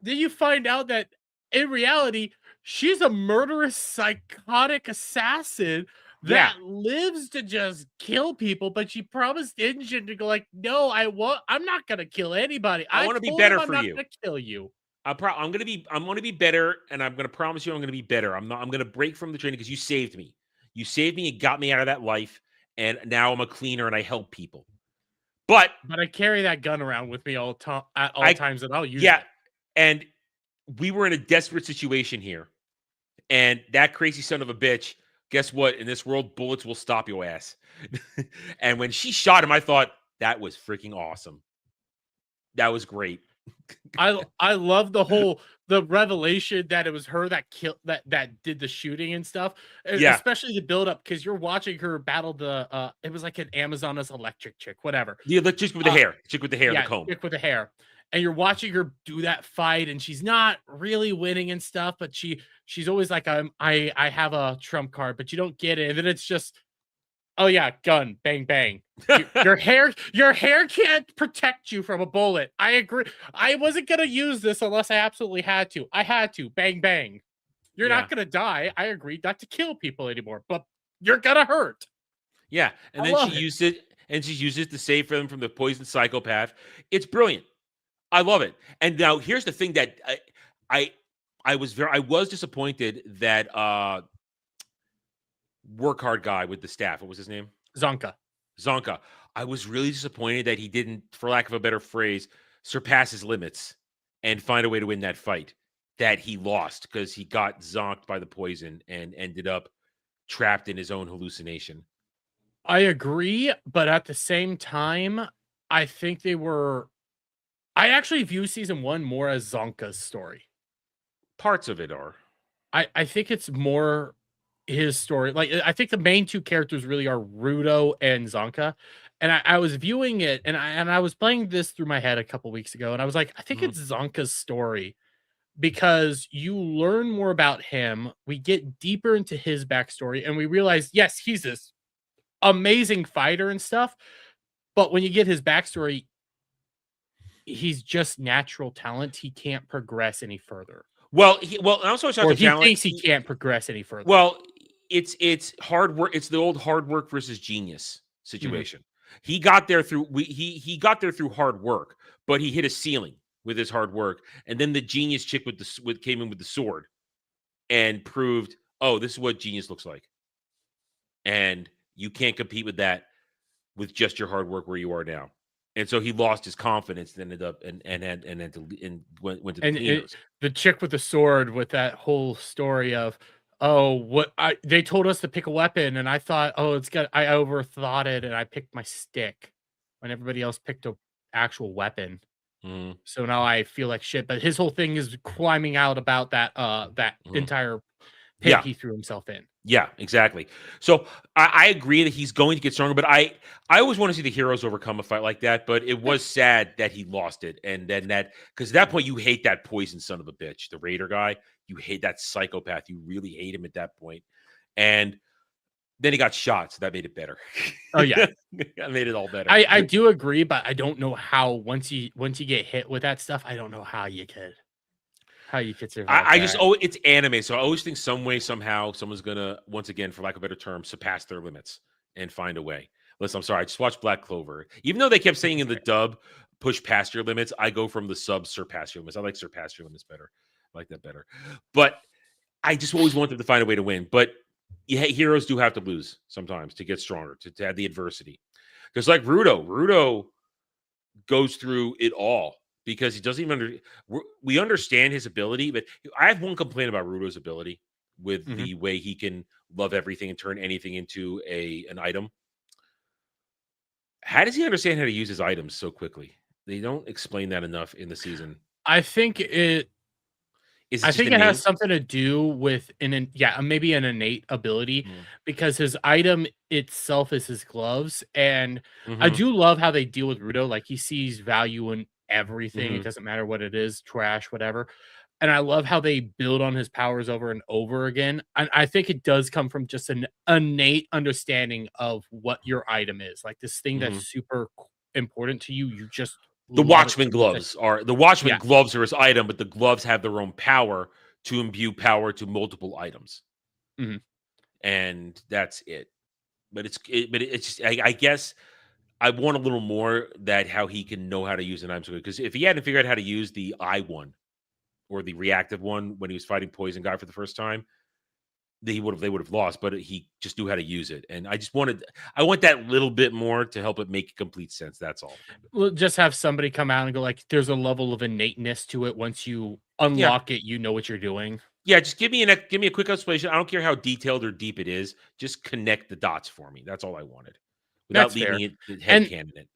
Then you find out that in reality, she's a murderous, psychotic assassin that lives to just kill people. But she promised Injun to go like, no, I'm not gonna kill anybody. I wanna be told better him I'm for not you. gonna kill you. I'm gonna be better, and I'm gonna promise you I'm gonna be better. I'm gonna break from the training because you saved me. You saved me and got me out of that life, and now I'm a cleaner and I help people. But I carry that gun around with me at all times, and I'll use yeah, it. and we were in a desperate situation here, and that crazy son of a bitch. Guess what? In this world, bullets will stop your ass. And when she shot him, I thought that was freaking awesome. That was great. I love the revelation that it was her that killed that did the shooting and stuff. Yeah. Especially the build up, because you're watching her battle the it was like an Amazoness electric chick, whatever. The chick with the hair. Chick with the hair, Yeah, the comb. chick with the hair. And you're watching her do that fight, and she's not really winning and stuff, but she's always like, I have a trump card, but you don't get it. And then it's just, oh yeah, gun, bang, bang. Your hair can't protect you from a bullet. I agree. I wasn't gonna use this unless I absolutely had to. I had to, bang, bang. You're not gonna die. I agreed not to kill people anymore, but you're gonna hurt. Yeah, and then she used it, and she used it to save them from the poison psychopath. It's brilliant. I love it. And now here's the thing that I was disappointed that work hard guy with the staff. What was his name? Zonka. I was really disappointed that he didn't, for lack of a better phrase, surpass his limits and find a way to win that fight. That he lost because he got zonked by the poison and ended up trapped in his own hallucination. I agree, but at the same time, I think I actually view season 1 more as Zonka's story. Parts of it are. I think it's more his story. Like, I think the main two characters really are Rudo and Zonka. And I was viewing it, and I was playing this through my head a couple weeks ago, and I was like, I think it's Zonka's story, because you learn more about him. We get deeper into his backstory, and we realize, yes, he's this amazing fighter and stuff. But when you get his backstory, he's just natural talent. He can't progress any further. Well, and also or he thinks he can't progress any further. Well, it's hard work. It's the old hard work versus genius situation. He got there through he got there through hard work, but he hit a ceiling with his hard work. And then the genius chick came in with the sword and proved, oh, this is what genius looks like. And you can't compete with that with just your hard work where you are now. And so he lost his confidence and ended up and went to the cleaners. The chick with the sword, with that whole story of, they told us to pick a weapon, and I thought, I overthought it, and I picked my stick when everybody else picked a actual weapon. So now I feel like shit. But his whole thing is climbing out about that entire pit he threw himself in. Yeah, exactly. So I agree that he's going to get stronger, but I always want to see the heroes overcome a fight like that. But it was sad that he lost it, and then because at that point you hate that poison son of a bitch, the Raider guy. You hate that psychopath. You really hate him at that point. And then he got shot, so that made it better. Oh yeah, that made it all better. I do agree, but I don't know how once you get hit with that stuff, I don't know how you could. How you could survive. It's anime, so I always think some way, somehow, someone's gonna, once again, for lack of a better term, surpass their limits and find a way. Listen, I'm sorry, I just watched Black Clover. Even though they kept saying in the dub, push past your limits, I go from the sub surpass your limits. I like surpass your limits better. I like that better. But I just always want them to find a way to win. But heroes do have to lose sometimes to get stronger, to have the adversity. Because like Rudo goes through it all. Because he doesn't even we understand his ability, but I have one complaint about Rudo's ability with the way he can love everything and turn anything into an item. How does he understand how to use his items so quickly? They don't explain that enough in the season. I think it Is it I just think it has innate? something to do with maybe an innate ability Mm. because his item itself is his gloves. And I Mhm, do love how they deal with Rudo. Like he sees value in everything. It mhm, doesn't matter what it is, trash, whatever. And I love how they build on his powers over and over again. And I think it does come from just an innate understanding of what your item is. Like this thing that's mhm. super important to you. You just The love it Watchman so much that Watchman yeah. gloves are his item, but the gloves have their own power to imbue power to multiple items, Mhm. and that's it. It's just, I guess I want a little more that how he can know how to use an item because if he hadn't figured out how to use the I one or the reactive one when he was fighting Poison Guy for the first time, they would have lost. But he just knew how to use it, and I want that little bit more to help it make complete sense. That's all. Well, just have somebody come out and go like, "There's a level of innateness to it. Once you Yeah, unlock it, you know what you're doing." yeah. Just give me a quick explanation. I don't care how detailed or deep it is. Just connect the dots for me. That's all I wanted, without That's leaving fair. it head And canon it.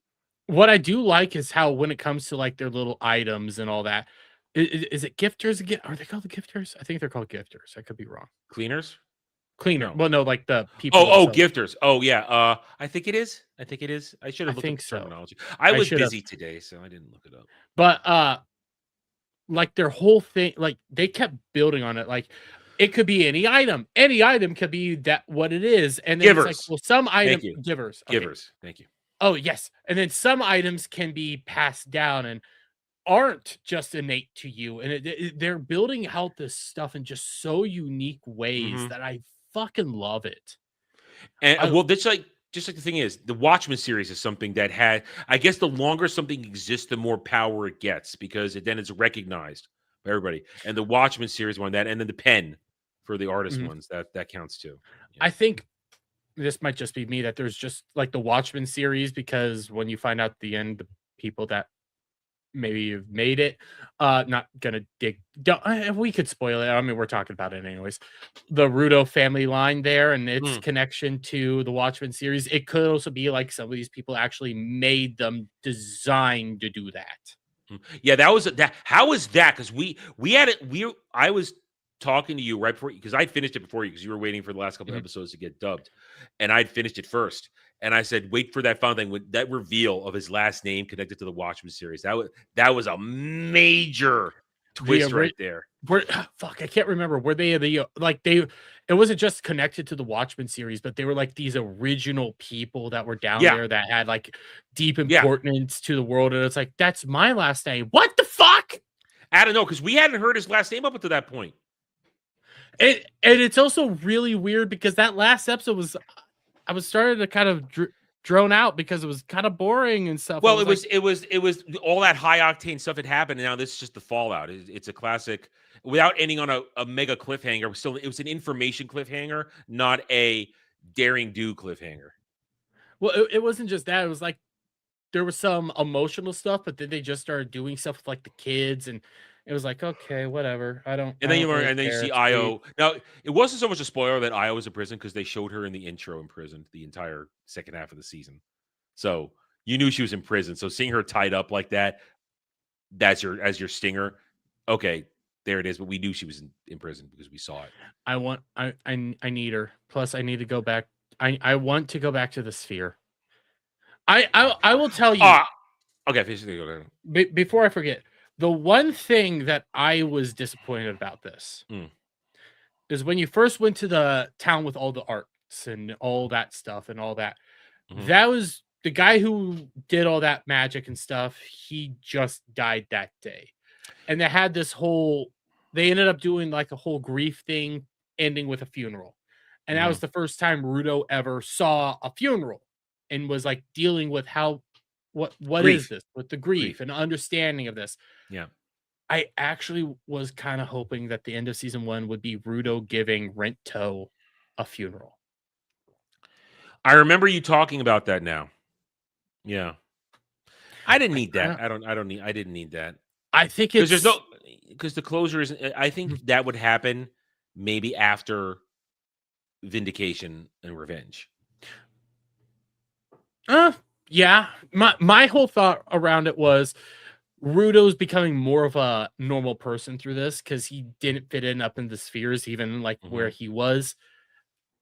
what I do like is how when it comes to like their little items and all that, is it gifters again? Are they called the gifters? I think they're called gifters. I could be wrong. Cleaners? Cleaner. No. Well, no, like the people Oh, themselves. gifters. Oh, yeah. I think it is. I think it is. I should I have looked up think the so. terminology. I I was should have, busy today, so I didn't look it up. but like their whole thing, like they kept building on it. Like it could be any item. Any item could be that what it is. And then it's like, Givers. well, some Thank item you. givers. Okay. Givers. Thank you. Oh, yes. And then some items can be passed down and aren't just innate to you. And they're building out this stuff in just so unique ways Mhm. that I fucking love it. And I well, that's like just like the thing is, the Watchmen series is something that had I guess the longer something exists, the more power it gets because then it's recognized by everybody. And the Watchmen series one that, and then the pen for the artist mhm. ones that counts too. Yeah. I think this might just be me that there's just like the Watchmen series because when you find out the end, the people that maybe you've made it. Not gonna dig. Don't, we could spoil it. I mean, we're talking about it anyways. The Rudo family line there and its Mm. connection to the Watchmen series. It could also be like some of these people actually made them designed to do that. Yeah, that was that. How was that? Because we had it. I was talking to you right before because I finished it before you because you were waiting for the last couple of Mhm. episodes to get dubbed, and I'd finished it first. And I said, wait for that final thing with that reveal of his last name connected to the Watchmen series. That was a major The twist right there. were fuck, I can't remember. Were they the like they? It wasn't just connected to the Watchmen series, but they were like these original people that were down Yeah, there that had like deep yeah. importance to the world. And it's like, that's my last name. What the fuck? I don't know because we hadn't heard his last name up until that point. And it's also really weird because that last episode was I was starting to kind of drone out because it was kind of boring and stuff. I Well, was like, it was all that high octane stuff had happened, and now this is just the fallout. It's a classic without ending on a mega cliffhanger. It was an information cliffhanger, not a daring do cliffhanger. well, it wasn't just that. It was like there was some emotional stuff, but then they just started doing stuff with like the kids, and it was like, okay, whatever. And I then you don't learn, really and then you care. see Sweet. Io. Now, it wasn't so much a spoiler that Io was in prison because they showed her in the intro in prison the entire second half of the season. So you knew she was in prison. So seeing her tied up like that, that's your as your stinger. Okay, there it is. But we knew she was in prison because we saw it. I need her. Plus, I need to go back. I want to go back to the sphere. I will tell you Ah, okay. Basically, go ahead. before I forget. The one thing that I was disappointed about this Mm, is when you first went to the town with all the arts and all that stuff and all that. mhm. That was the guy who did all that magic and stuff. He just died that day. And they had this whole they ended up doing like a whole grief thing ending with a funeral. And that was Mhm. the first time Rudo ever saw a funeral and was like dealing with how what is Grief, this with the grief grief. and understanding of this. Yeah. I actually was kind of hoping that the end of season 1 would be Rudo giving Rento a funeral. I remember you talking about that now. Yeah. I didn't I need I that. don't I didn't need that. I think Because there's it's no because the closure is I think that would happen maybe after Vindication and Revenge. uh, Yeah, my whole thought around it was Rudo's becoming more of a normal person through this because he didn't fit in up in the spheres, even like where Mhm. he was.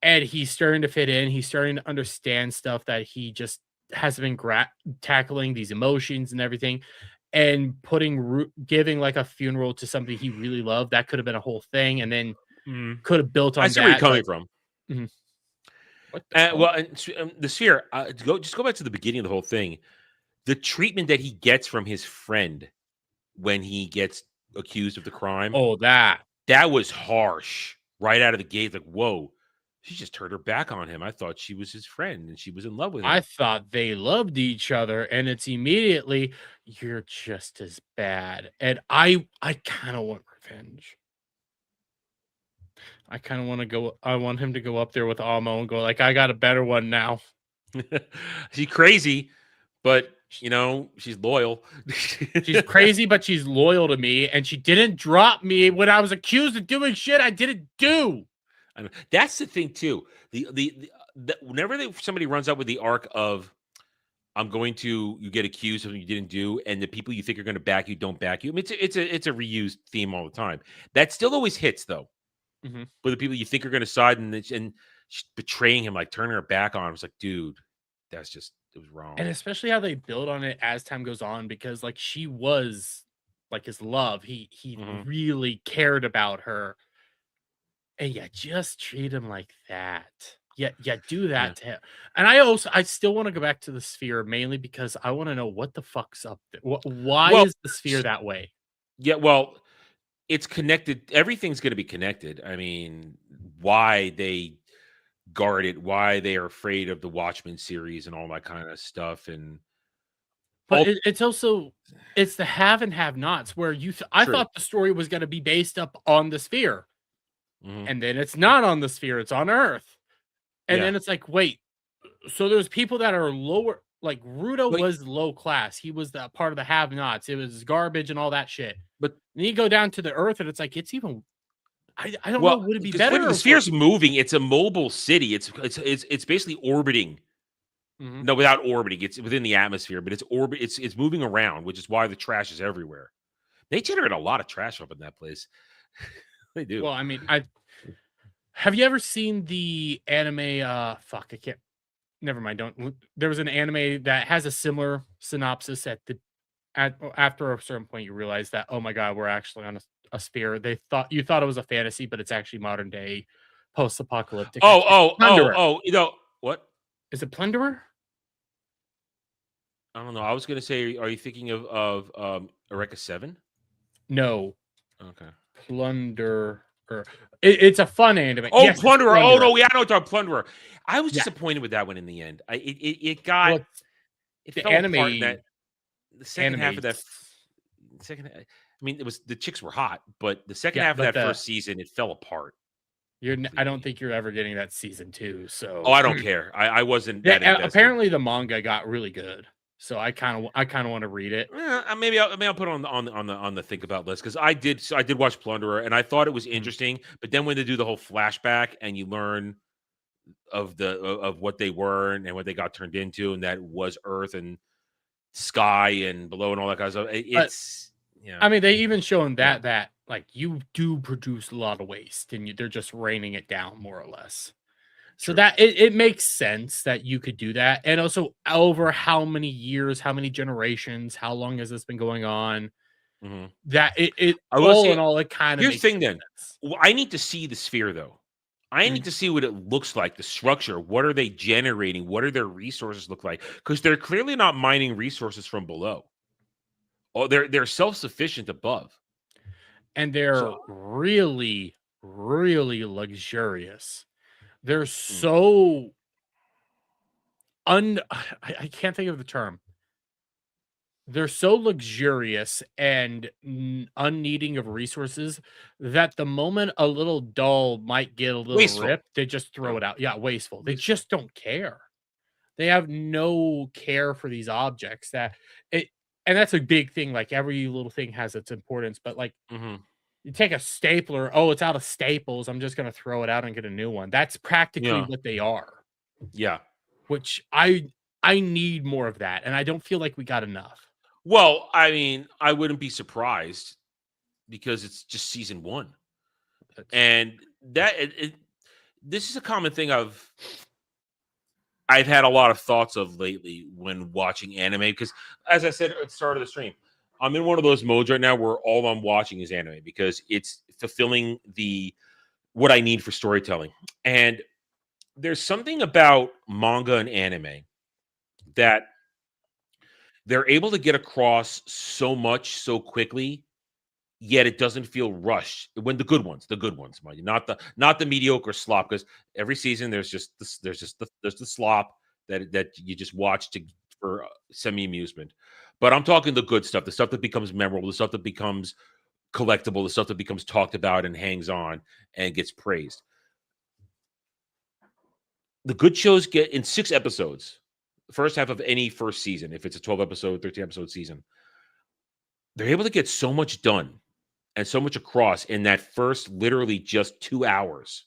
And he's starting to fit in. He's starting to understand stuff that he just hasn't been tackling these emotions and everything. And giving like a funeral to somebody he really loved, that could have been a whole thing. And then Mhm. could have built I on see where you're that. coming But from. mhm. What the fuck? Well, and the sphere. Just go back to the beginning of the whole thing. The treatment that he gets from his friend when he gets accused of the crime, Oh, that. that was harsh right out of the gate. Like, whoa, she just turned her back on him. I thought she was his friend and she was in love with I him. thought they loved each other, and it's immediately you're just as bad. And I kind of want revenge. I kind of want to go. I want him to go up there with Amo and go like, I got a better one now. She's crazy, but Sh- she's loyal. She's crazy, but she's loyal to me, and she didn't drop me when I was accused of doing shit I didn't do. I mean, that's the thing too. Whenever somebody runs out with the arc of you get accused of something you didn't do, and the people you think are going to back you don't back you. I mean, it's a reused theme all the time. That still always hits though. Mhm. With the people you think are going to side and betraying him, like turning her back on him. It's like, dude, it was wrong. And especially how they build on it as time goes on, because like she was like his love. He Mhm. really cared about her. And yeah, just treat him like that. Yeah, do Yeah. that to him. And I still want to go back to the sphere mainly because I want to know what the fuck's up there. Why Well, is the sphere that way? yeah. Well, it's connected. Everything's going to be connected. I mean, why they guard it, why they are afraid of the Watchmen series and all that kind of stuff, and But all it's also it's the have and have nots where I true. thought the story was going to be based up on the sphere, Mhm. and then it's not on the sphere, it's on Earth. And Yeah. then it's like, wait, so there's people that are lower, like Rudo But was low class. He was the part of the have nots. It was garbage and all that shit. but And you go down to the Earth and it's like it's even I don't know, well, would it be because when better the or worse? sphere's moving, it's a mobile city. It's basically orbiting. Mhm. No, without orbiting, it's within the atmosphere, but it's moving around, which is why the trash is everywhere. They generate a lot of trash up in that place. They do. Well, I mean, I have you ever seen the anime fuck, I can't never mind, don't there was an anime that has a similar synopsis after a certain point you realize that oh my god, we're actually on a sphere. You thought it was a fantasy, but it's actually modern day post-apocalyptic. Oh, It's oh, oh, Plunderer. oh, what? Is it Plunderer? I don't know. I was gonna say, are you thinking of Eureka 7? No, Okay. Plunderer. It's a fun anime. Oh, Yes, it's Plunderer. Oh Plunderer. no, yeah, I know it's about Plunderer. I was Yeah. disappointed with that one in the end. Well, it's It the fell apart in that the second half of that animes. I mean, it was the chicks were hot, but the second Yeah, half of but that first season, it fell apart I don't completely. think you're ever getting that season 2, Oh, so I don't care. I wasn't yeah, that invested. apparently the manga got really good, so I kinda wanna read it. Maybe I'll put it on the think about list because I did watch Plunderer and I thought it was Mhm. interesting, but then when they do the whole flashback and you learn of what they were and what they got turned into, and that was Earth and sky and below and all that kind of stuff. But, It's yeah, I mean, they even shown yeah, that, like, you do produce a lot of waste, and they're just raining it down more or less. So true. that it makes sense that you could do that, and also over how many years, how many generations, how long has this been going on? Mhm. That it I will all say in all, it kinda here's the makes thing good then. sense. I need to see the sphere though. I need Mhm. to see what it looks like, the structure. What are they generating? What are their resources look like? Because they're clearly not mining resources from below. Oh, they're self-sufficient above. And So they're really, really luxurious. They're mm, so I can't think of the term. They're so luxurious and unneeding of resources that the moment a little dull might get a little wasteful. ripped, they just throw No, it out. Yeah, wasteful. They wasteful. just don't care. They have no care for these objects that it and that's a big thing. Like every little thing has its importance, but like Mhm. you take a stapler, oh, it's out of staples. I'm just gonna throw it out and get a new one. That's practically Yeah. what they are, Yeah. which I I need more of that, and I don't feel like we got enough. Well, I mean, I wouldn't be surprised because it's just season 1. And this is a common thing I've had a lot of thoughts of lately when watching anime because, as I said at the start of the stream, I'm in one of those modes right now where all I'm watching is anime because it's fulfilling what I need for storytelling. And there's something about manga and anime that they're able to get across so much so quickly, yet it doesn't feel rushed. When the good ones, mind you, not the mediocre slop. Because every season there's the slop that you just watch for semi amusement. But I'm talking the good stuff, the stuff that becomes memorable, the stuff that becomes collectible, the stuff that becomes talked about and hangs on and gets praised. The good shows get in 6 episodes, the first half of any first season, if it's a 12 episode, 13 episode season, they're able to get so much done and so much across in that first literally just 2 hours,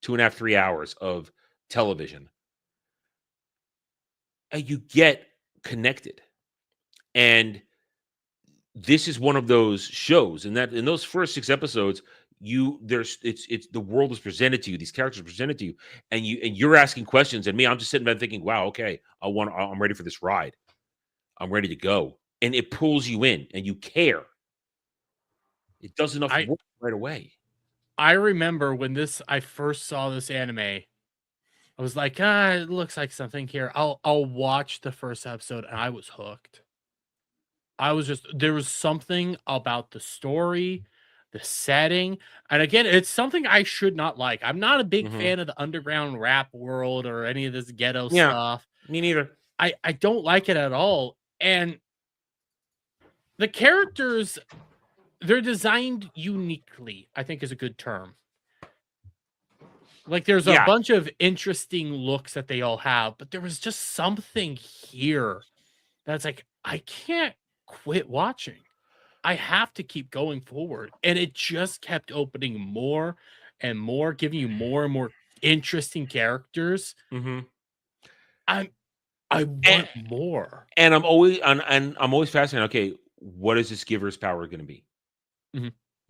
2.5, 3 hours of television. And you get connected. And this is one of those shows, and that in those first 6 episodes, it's the world is presented to you, these characters are presented to you, and you're asking questions, and I'm just sitting there thinking, wow, okay, I'm ready for this ride. I'm ready to go. And it pulls you in and you care. It does enough work right away. I remember when I first saw this anime, I was like, it looks like something here. I'll watch the first episode, and I was hooked. There was something about the story, the setting, and again, it's something I should not like. I'm not a big fan of the underground rap world or any of this ghetto stuff. Me neither. I don't like it at all. And the characters, they're designed uniquely, I think is a good term. Like there's a bunch of interesting looks that they all have, but there was just something here that's like, I can't quit watching. I have to keep going forward. And it just kept opening more and more, giving you more and more interesting characters. I want more. And I'm always fascinated. Okay, what is this giver's power going to be?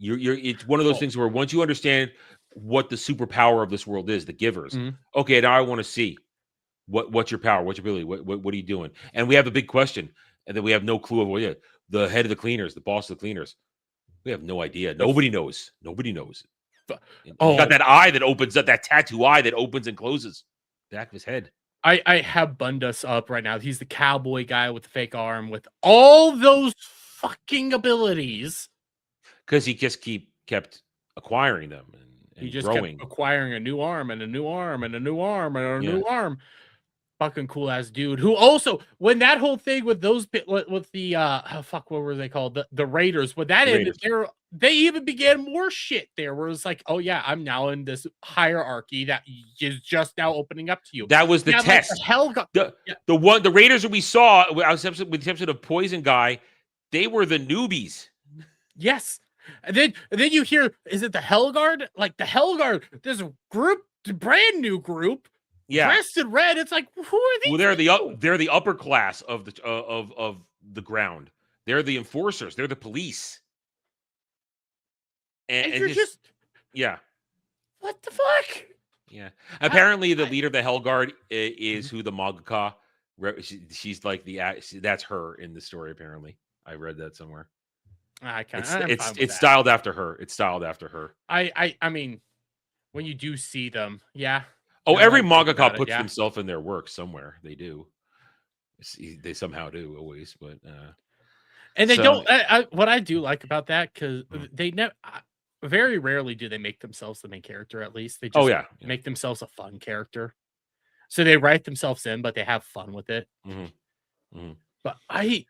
It's one of those things where once you understand what the superpower of this world is, the givers. Okay, now I want to see what's your power, what's your ability, what are you doing? And we have a big question, and then we have no clue of what it is. The head of the cleaners, the boss of the cleaners. We have no idea. Nobody knows. Nobody knows. He's got that eye that opens up, that tattoo eye that opens and closes back of his head. I have Bundas up right now. He's the cowboy guy with the fake arm with all those fucking abilities. Because he just kept acquiring them and he just growing. kept acquiring a new arm and a new arm and a new arm and a new arm. Fucking cool ass dude who also, when that whole thing with those with the what were they called, the Raiders, when that ended, they even began more shit there where it's like, oh yeah, I'm now in this hierarchy that is just now opening up to you. That was the test. Like the Raiders that we saw with the episode of Poison Guy, they were the newbies. Yes. And then you hear, is it the Hell Guard? Like the Hell Guard, there's a group, brand new group, dressed in red. It's like, who are these? Well, they're the upper class of the ground. They're the enforcers. They're the police. And you're just what the fuck? Yeah. Apparently, the leader of the Hell Guard is who the mangaka. She's like that's her in the story. Apparently, I read that somewhere. It's styled after her. It's styled after her. I mean, when you do see them, Oh, every mangaka puts themselves in their work somewhere. They do. They somehow do always, but and they don't. What I do like about that, because they never, very rarely do they make themselves the main character. At least they just make themselves a fun character. So they write themselves in, but they have fun with it. But I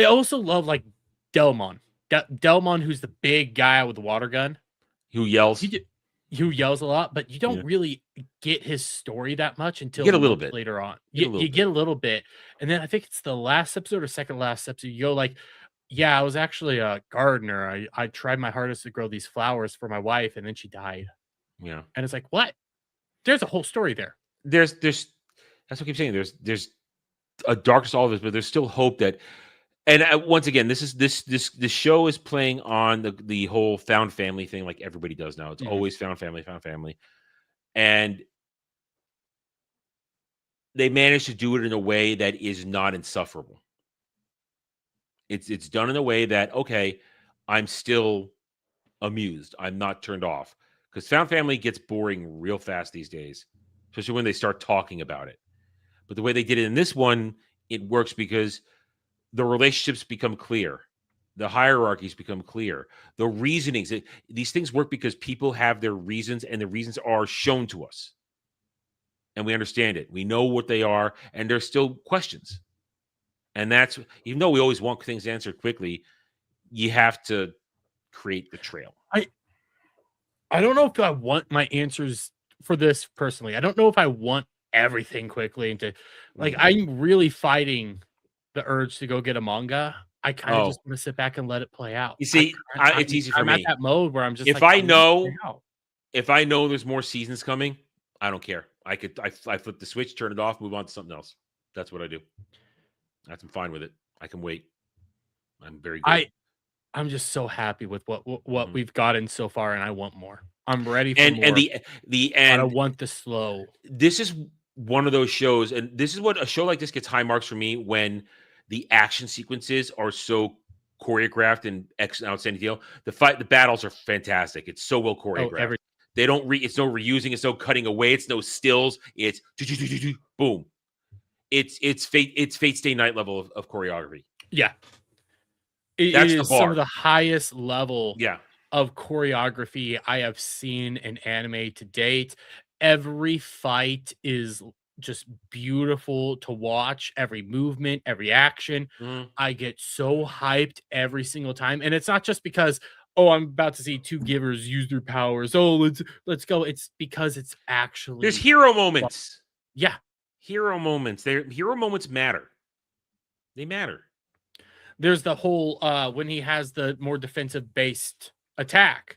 also love like Delmon. Delmon, who's the big guy with the water gun, who yells. Who yells a lot, but you don't really get his story that much until you get a little bit later on. You get a little bit, and then I think it's the last episode or second last episode. You go like, "Yeah, I was actually a gardener. I tried my hardest to grow these flowers for my wife, and then she died." Yeah, and it's like, what? There's a whole story there. There's That's what I keep saying. There's a darkness to all of this, but there's still hope that. And once again, this show is playing on the whole found family thing, like everybody does now. It's always found family, and they managed to do it in a way that is not insufferable. It's done in a way that, okay, I'm still amused. I'm not turned off, because found family gets boring real fast these days, especially when they start talking about it. But the way they did it in this one, it works because the relationships become clear. The hierarchies become clear. The reasonings, these things work because people have their reasons, and the reasons are shown to us. And we understand it. We know what they are, and there's still questions. And that's, even though we always want things answered quickly, you have to create the trail. I don't know if I want my answers for this personally. I don't know if I want everything quickly and to, like, I'm really fighting the urge to go get a manga. I kind of just want to sit back and let it play out. You see, it's easy for me. I'm at that mode where I'm just if I know there's more seasons coming, I don't care. I flip the switch, turn it off, move on to something else. That's what I do. I'm fine with it. I can wait. I'm very good. I'm just so happy with what we've gotten so far, and I want more. I'm ready for more. And I want the slow. This is one of those shows, and this is what a show like this gets high marks for me, when the action sequences are so choreographed and outstanding deal. The battles are fantastic. It's so well choreographed. They don't it's no reusing, it's no cutting away, it's no stills. It's boom. It's Fate Stay Night level of choreography. Yeah. It is some of the highest level of choreography I have seen in anime to date. Every fight is just beautiful to watch. Every movement, every action. I get so hyped every single time. And it's not just because, oh, I'm about to see two givers use their powers. Oh, let's go. It's because it's actually, there's hero moments. Yeah. Hero moments. Hero moments matter. They matter. There's the whole when he has the more defensive based attack.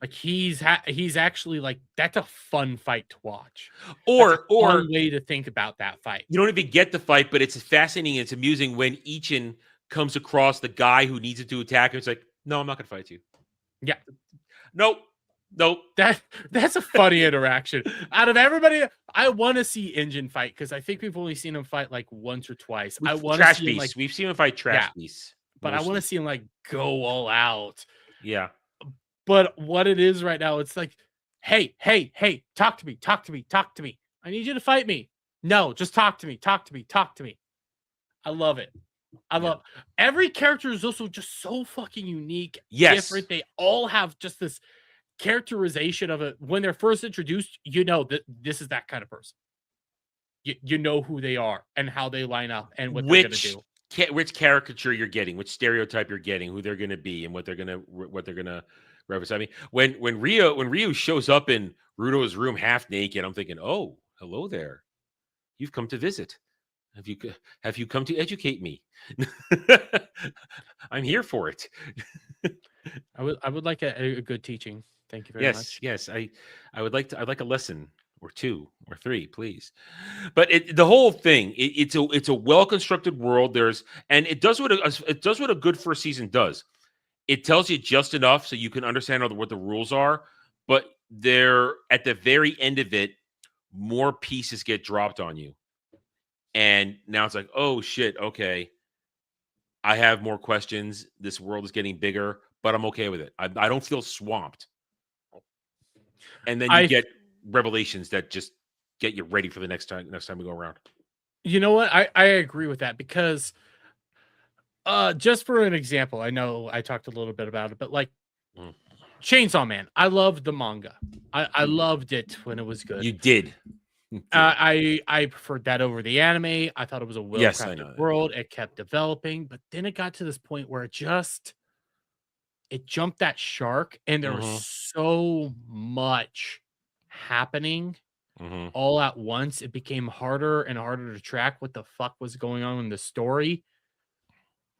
Like he's actually, like, that's a fun fight to watch. Or fun way to think about that fight. You don't even get the fight, but it's fascinating. It's amusing when Ichin comes across the guy who needs it to attack. And it's like, no, I'm not going to fight you. Yeah. Nope. That's a funny interaction. Out of everybody, I want to see Engine fight, because I think we've only seen him fight like once or twice. I want to see him, like, we've seen him fight Trash Beast, but mostly. I want to see him, like, go all out. Yeah. But what it is right now, it's like, hey, talk to me. I need you to fight me. No, just talk to me. I love it. Every character is also just so fucking unique. Yes. Different. They all have just this characterization of it. When they're first introduced, you know that this is that kind of person. You know who they are and how they line up and what they're going to do. Which caricature you're getting, which stereotype you're getting, who they're going to be, and what they're going to reference. I mean, when Ryu shows up in Rudo's room half naked, I'm thinking, oh, hello there. You've come to visit. Have you come to educate me? I'm here for it. I would like a good teaching. Thank you very much. Yes. I'd like a lesson or two or three, please. But the whole thing, it's a well-constructed world. And it does what a good first season does. It tells you just enough so you can understand what the rules are, but at the very end of it, more pieces get dropped on you. And now it's like, oh shit, okay. I have more questions. This world is getting bigger, but I'm okay with it. I don't feel swamped. And then you get revelations that just get you ready for the next time we go around. You know what? I agree with that, because just for an example, I know I talked a little bit about it, but like Chainsaw Man, I loved the manga. I loved it when it was good. You did. I preferred that over the anime. I thought it was a well-crafted world. It kept developing, but then it got to this point where it jumped that shark, and there was so much happening all at once. It became harder and harder to track what the fuck was going on in the story,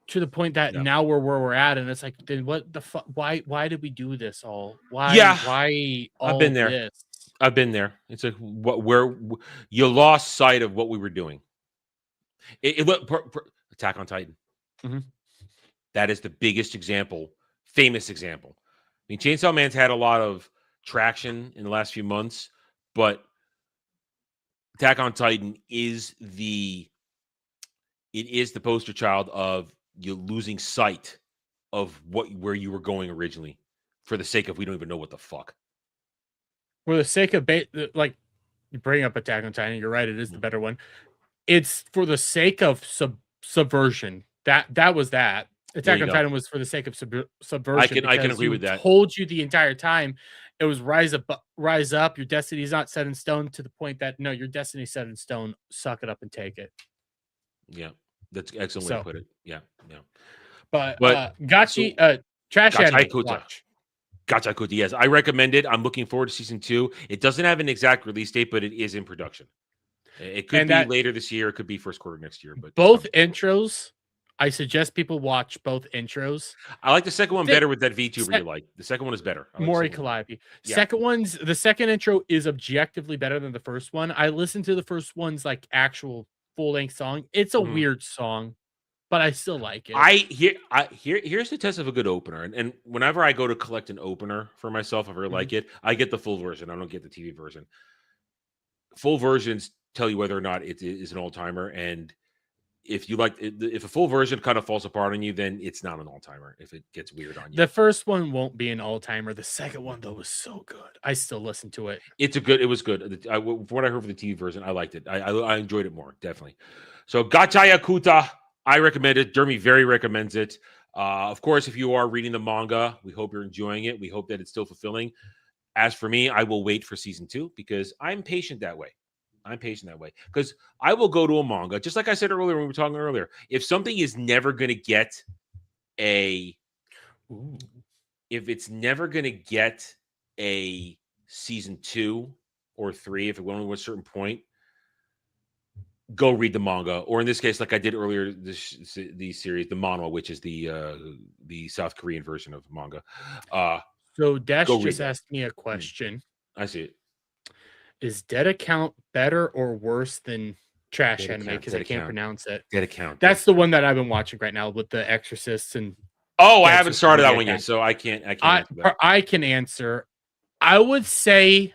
to the point that now we're where we're at, and it's like, then what the fuck? Why did we do this all? Why all I've been there. This? I've been there. It's like where you lost sight of what we were doing. Attack on Titan. Mhm. That is the biggest example, famous example. I mean, Chainsaw Man's had a lot of traction in the last few months, but Attack on Titan is the poster child of you losing sight of where you were going originally for the sake of we don't even know what the fuck. For the sake of like you bring up Attack on Titan, you're right, it is the better one. It's for the sake of subversion. That was that. Attack on Titan was for the sake of subversion. I can agree with that. Told you the entire time it was rise up. Your destiny is not set in stone to the point that no, your destiny set in stone. Suck it up and take it. Yeah, that's an excellent way to put it. Yeah. But Trash Anime, watch. Gachiakuta, yes, I recommend it. I'm looking forward to season 2. It doesn't have an exact release date, but it is in production. It could be later this year. It could be first quarter next year. But both intros, I suggest people watch both intros. I like the second one better with that VTuber you like. The second one is better. Mori Calliope. The second intro is objectively better than the first one. I listened to the first one's like actual full-length song. It's a weird song, but I still like it. Here's the test of a good opener. And whenever I go to collect an opener for myself, if I like it, I get the full version. I don't get the TV version. Full versions tell you whether or not it is an all-timer. And if you like, if a full version kind of falls apart on you, then it's not an all-timer. If it gets weird on you, the first one won't be an all-timer. The second one though was so good. I still listen to it. It was good. From what I heard for the TV version, I liked it. I enjoyed it more, definitely. So Gachiakuta, I recommend it. Dermy very recommends it. Of course, if you are reading the manga, we hope you're enjoying it. We hope that it's still fulfilling. As for me, I will wait for season 2 because I'm patient that way. Because I will go to a manga, just like I said earlier when we were talking earlier. If something is never going to get if it's never going to get a season 2 or 3, if it went to a certain point, go read the manga, or in this case, like I did earlier, the series, the manhwa, which is the South Korean version of manga. So Dash just asked me a question. I see it. Is Dead Account better or worse than Trash Anime? Because I can't pronounce it. Dead Account. That's the one that I've been watching right now with the Exorcists and. Oh, I haven't started that one yet, so I can't. I can answer. I would say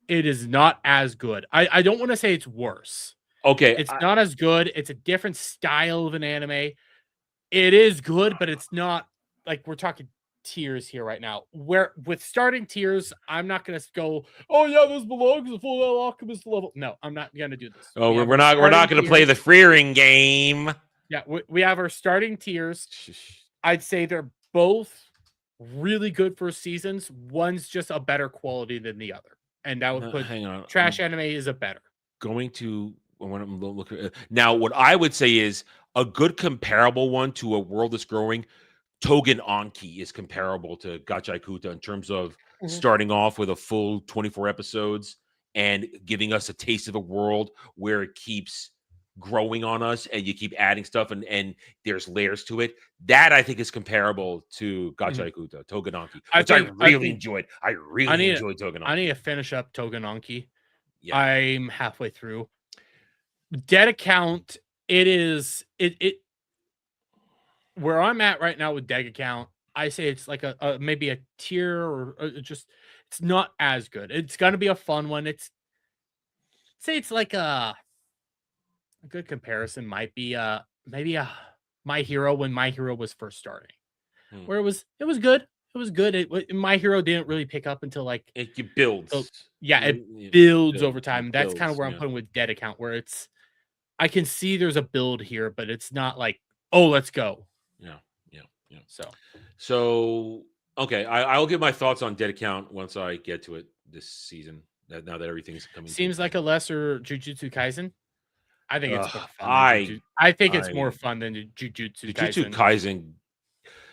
it is not as good. I don't want to say it's worse. Okay, it's not as good. It's a different style of an anime. It is good, but it's not like we're talking tiers here right now. Where with starting tiers, I'm not going to go, oh yeah, this belongs to Full Metal Alchemist level. No, I'm not going to do this. Oh, we're not going to play the Freering game. Yeah, we have our starting tiers. I'd say they're both really good for seasons. One's just a better quality than the other, and that would put Trash Anime is a better. Going to when I'm looking now, what I would say is a good comparable one to A World Is Growing. Togen Anki is comparable to Gachiakuta in terms of starting off with a full 24 episodes and giving us a taste of a world where it keeps growing on us and you keep adding stuff and there's layers to it. That I think is comparable to Gachiakuta, Togen Anki, which I really enjoyed. I really enjoyed Togen Anki. I need to finish up Togen Anki. Yeah. I'm halfway through. Dead Account, it where I'm at right now with Dead Account, I say it's like a maybe a tier or just it's not as good. It's gonna be a fun one. It's like a good comparison might be maybe a My Hero when My Hero was first starting, where it was good. It was good. My Hero didn't really pick up until like it builds. So, it builds over time. That's kind of where I'm putting with Dead Account, where it's I can see there's a build here, but it's not like, oh, let's go. Yeah. So okay, I'll give my thoughts on Dead Account once I get to it this season. Now that everything's coming, seems like a lesser Jujutsu Kaisen. I think it's more fun. I think it's more fun than Jujutsu Kaisen. Jujutsu Kaisen.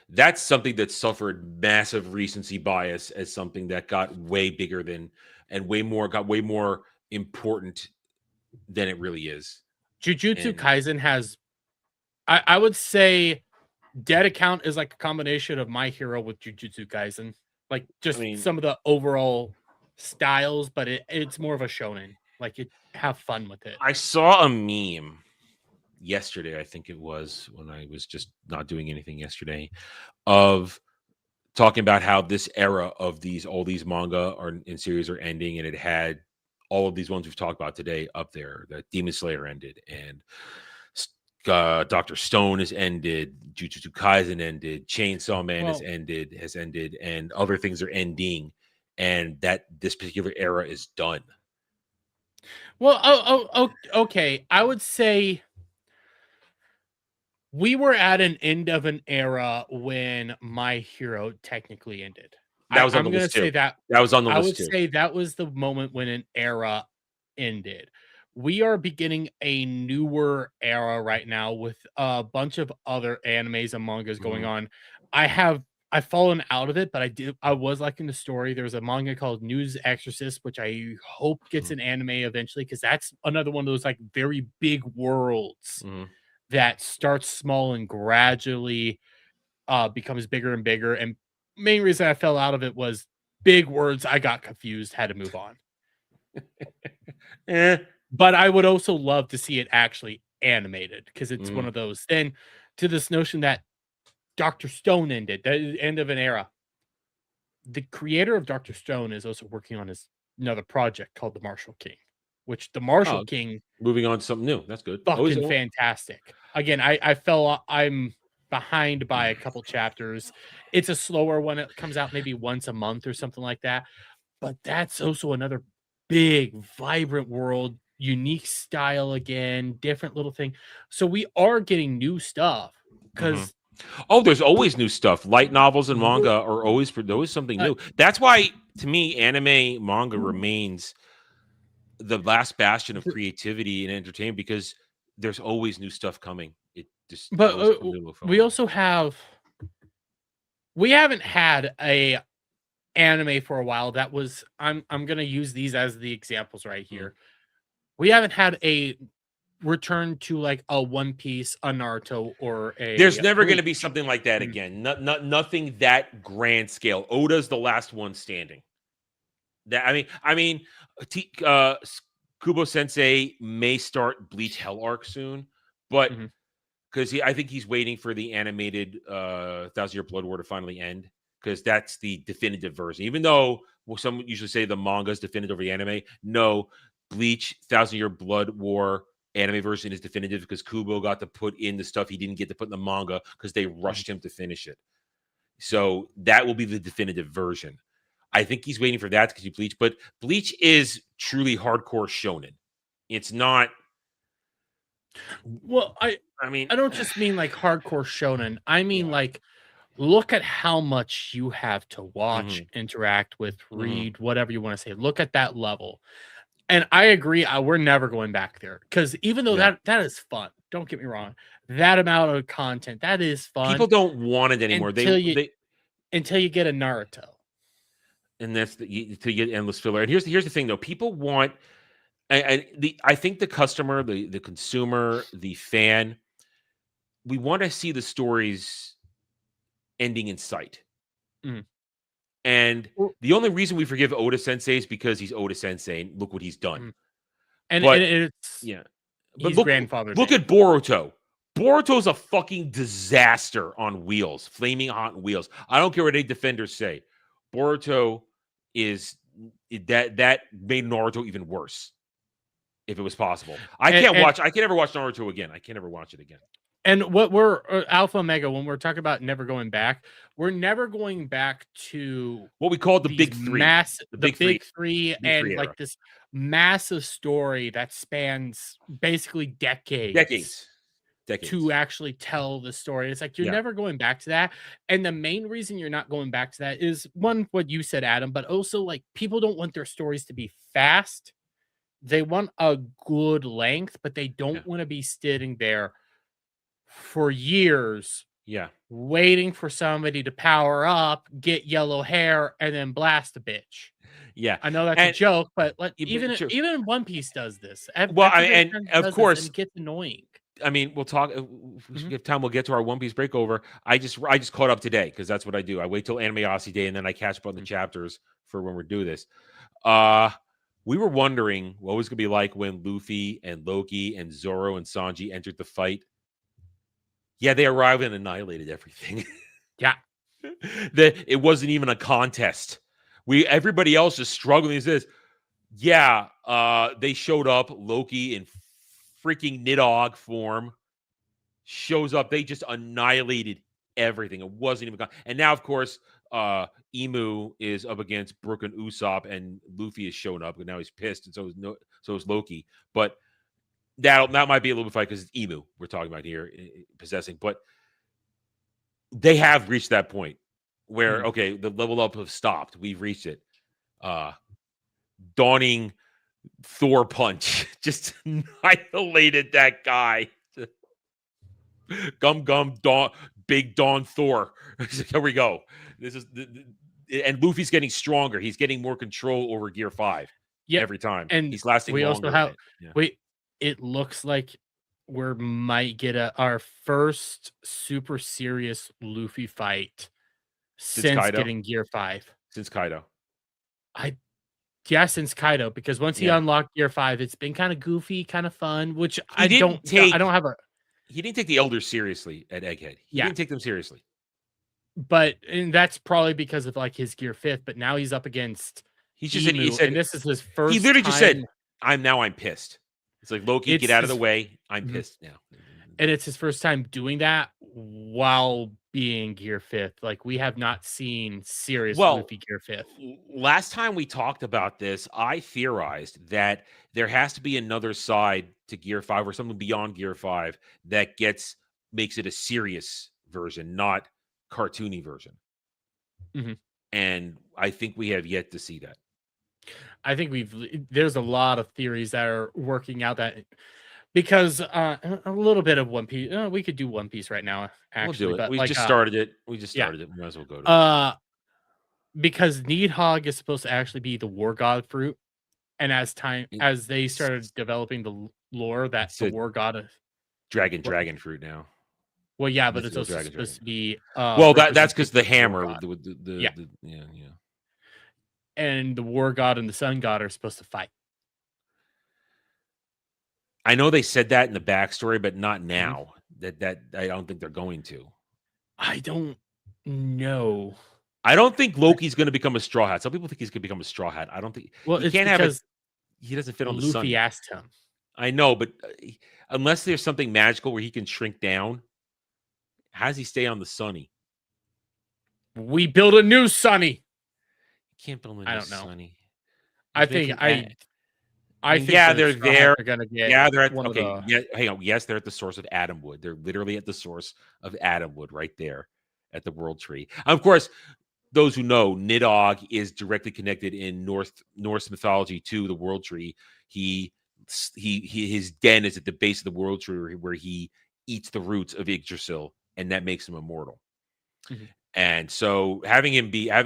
That's something that suffered massive recency bias as something that got way bigger than and way more important than it really is. Jujutsu Kaisen has, I would say, Dead Account is like a combination of My Hero with Jujutsu Kaisen. Like just some of the overall styles, but it's more of a shonen. Like you have fun with it. I saw a meme yesterday, I think it was, when I was just not doing anything yesterday, of talking about how this era of all these manga or in series are ending, and it had all of these ones we've talked about today up there. That Demon Slayer ended, and Dr. Stone has ended, Jujutsu Kaisen ended, Chainsaw Man has ended, and other things are ending, and that this particular era is done. Well, okay. I would say we were at an end of an era when My Hero technically ended. That was on I'm the gonna list say too. that That was on the I list would too. say that was the moment when an era ended. We are beginning a newer era right now with a bunch of other animes and mangas going Mhm. on. I've fallen out of it, but I was liking the story. There was a manga called News Exorcist, which I hope gets Mhm. an anime eventually, because that's another one of those like very big worlds Mhm. that starts small and gradually becomes bigger and bigger. And main reason I fell out of it was big words. I got confused, had to move on. Eh. But I would also love to see it actually animated, because it's one Mhm. of those. Then to this notion that Dr. Stone ended, the end of an era. The creator of Dr. Stone is also working on another project called The Martial King, which The Martial Oh, King, moving on to something new. That's good. Always. fucking fantastic. Again, I'm behind by a couple chapters. It's a slower one. It comes out maybe once a month or something like that. But that's also another big, vibrant world, unique style again, different little thing. So we are getting new stuff Mhm. because Oh, there's always new stuff. Light novels and manga are always something new. That's why, to me, anime manga remains the last bastion of creativity and entertainment, because there's always new stuff coming. It just but always something to look we forward to. also have we haven't had a anime for a while that was I'm gonna use these as the examples right Mhm. here. We haven't had a return to like a One Piece, a Naruto, or There's a never going to be Bleach. something like that Mm. again. Nothing that grand scale. Oda's the last one standing. That I mean, Kubo Sensei may start Bleach Hell Arc soon, but Mhm. because I think he's waiting for the animated Thousand Year Blood War to finally end, because that's the definitive version. Even though some usually say the manga is definitive over the anime, no, Bleach Thousand Year Blood War anime version is definitive, because Kubo got to put in the stuff he didn't get to put in the manga because they Mhm. rushed him to finish it. So that will be the definitive version. I think he's waiting for that to continue Bleach, but Bleach is truly hardcore shonen. It's not. Well, I mean, I don't just mean like hardcore shonen. I mean yeah. like look at how much you have to watch, Hmm. interact with, Hmm. read, whatever you want to say. Look at that level. And I agree, we're never going back there, because even though Yeah. that is fun, don't get me wrong, that amount of content, that is People fun don't want it anymore. until you They until you get a Naruto. and that's to get endless filler. And here's the thing though. People want, and I think the customer, the consumer, the fan, we want to see the stories ending in sight. Mhm. And Well, the only reason we forgive Oda Sensei is because he's Oda Sensei and look what he's done. mhm. And But it's yeah, but he's grandfathered look in. at Boruto. Boruto's a fucking disaster on wheels, flaming hot wheels. I don't care what any defenders say. Boruto is that made Naruto even worse. If it was possible, And and I can't ever watch Naruto again. I can't ever watch it again. and what we're Alpha Omega, when we're talking about never going back, we're never going back to What we call these the big three, big three and era, like this massive story that spans basically decades decades, to decades. actually tell the story. It's like you're Yeah, never going back to that. And the main reason you're not going back to that is one, what you said, Adam, but also like people don't want their stories to be fast. They want a good length, but they yeah, don't want to be sitting there for years yeah, waiting for somebody to power up, get yellow hair, and then blast a bitch. yeah. I know that's a And joke, but but true. even One Piece does this. Well, Everybody and kind of of does this, and course, it gets annoying. I mean, we'll talk. If we should Mhm. give time, we'll get to our One Piece breakover. I just caught up today because that's what I do. I wait till Anime Odyssey Day and then I catch up on the chapters for when we do this. We were wondering what was going to be like when Luffy and Loki and Zoro and Sanji entered the fight. Yeah, they arrived and annihilated everything. Yeah. It wasn't even a contest. Everybody else is struggling. Is this? Yeah, they showed up. Loki in freaking Nidhogg form shows up. They just annihilated everything. It wasn't even. And now, of course, Emu is up against Brook and Usopp, and Luffy has shown up, and now he's pissed, and so is Loki. But that might be a little bit fight because it's Emu we're talking about here possessing. But they have reached that point where okay, the level up have stopped. We've reached it. Dawning Thor punch just annihilated that guy. Gum Dawn, big Dawn Thor. Here we go. This is and Luffy's getting stronger. He's getting more control over Gear 5 every time. And he's lasting we longer. Also have it looks like we might get our first super serious Luffy fight since getting Gear 5. Since Kaido. Since Kaido, because once he unlocked Gear 5, it's been kind of goofy, kind of fun, which I don't have a. He didn't take the elders seriously at Egghead. He didn't take them seriously. And that's probably because of like his Gear 5th, but now he's up against he said and this is his first. He literally just said, I'm pissed. It's like, Loki, get out of the way. I'm pissed now. And it's his first time doing that while being Gear 5th. Like, we have not seen serious Luffy Gear 5th. Last time we talked about this, I theorized that there has to be another side to Gear 5 or something beyond Gear 5 that makes it a serious version, not cartoony version. And I think we have yet to see that. I think there's a lot of theories that are working out that because a little bit of One Piece, we could do One Piece right now. Actually, we'll do it. But we just started it. We might as well go to it. Because Nidhogg is supposed to actually be the War God fruit, and as they started developing the lore, that's the War God of dragon fruit now. Well, yeah, but it's also supposed to be. That's because the hammer. Yeah. And the War God and the Sun God are supposed to fight. I know they said that in the backstory, but not now. That I don't think they're going to. I don't know. I don't think Loki's going to become a Straw Hat. Some people think he's going to become a Straw Hat. I don't think. Well, he can't have it. He doesn't fit on the sun. Luffy asked him. I know, but unless there's something magical where he can shrink down, how does he stay on the Sunny? We build a new Sunny. Can't build a new Sunny. I think they're there. They're gonna get. Yeah, they're at. Okay, yeah. Hang on. Yes, they're at the source of Adamwood. They're literally at the source of Adamwood, right there, at the World Tree. Of course, those who know, Nidhogg is directly connected in Norse mythology to the World Tree. His den is at the base of the World Tree, where he eats the roots of Yggdrasil, and that makes him immortal. And so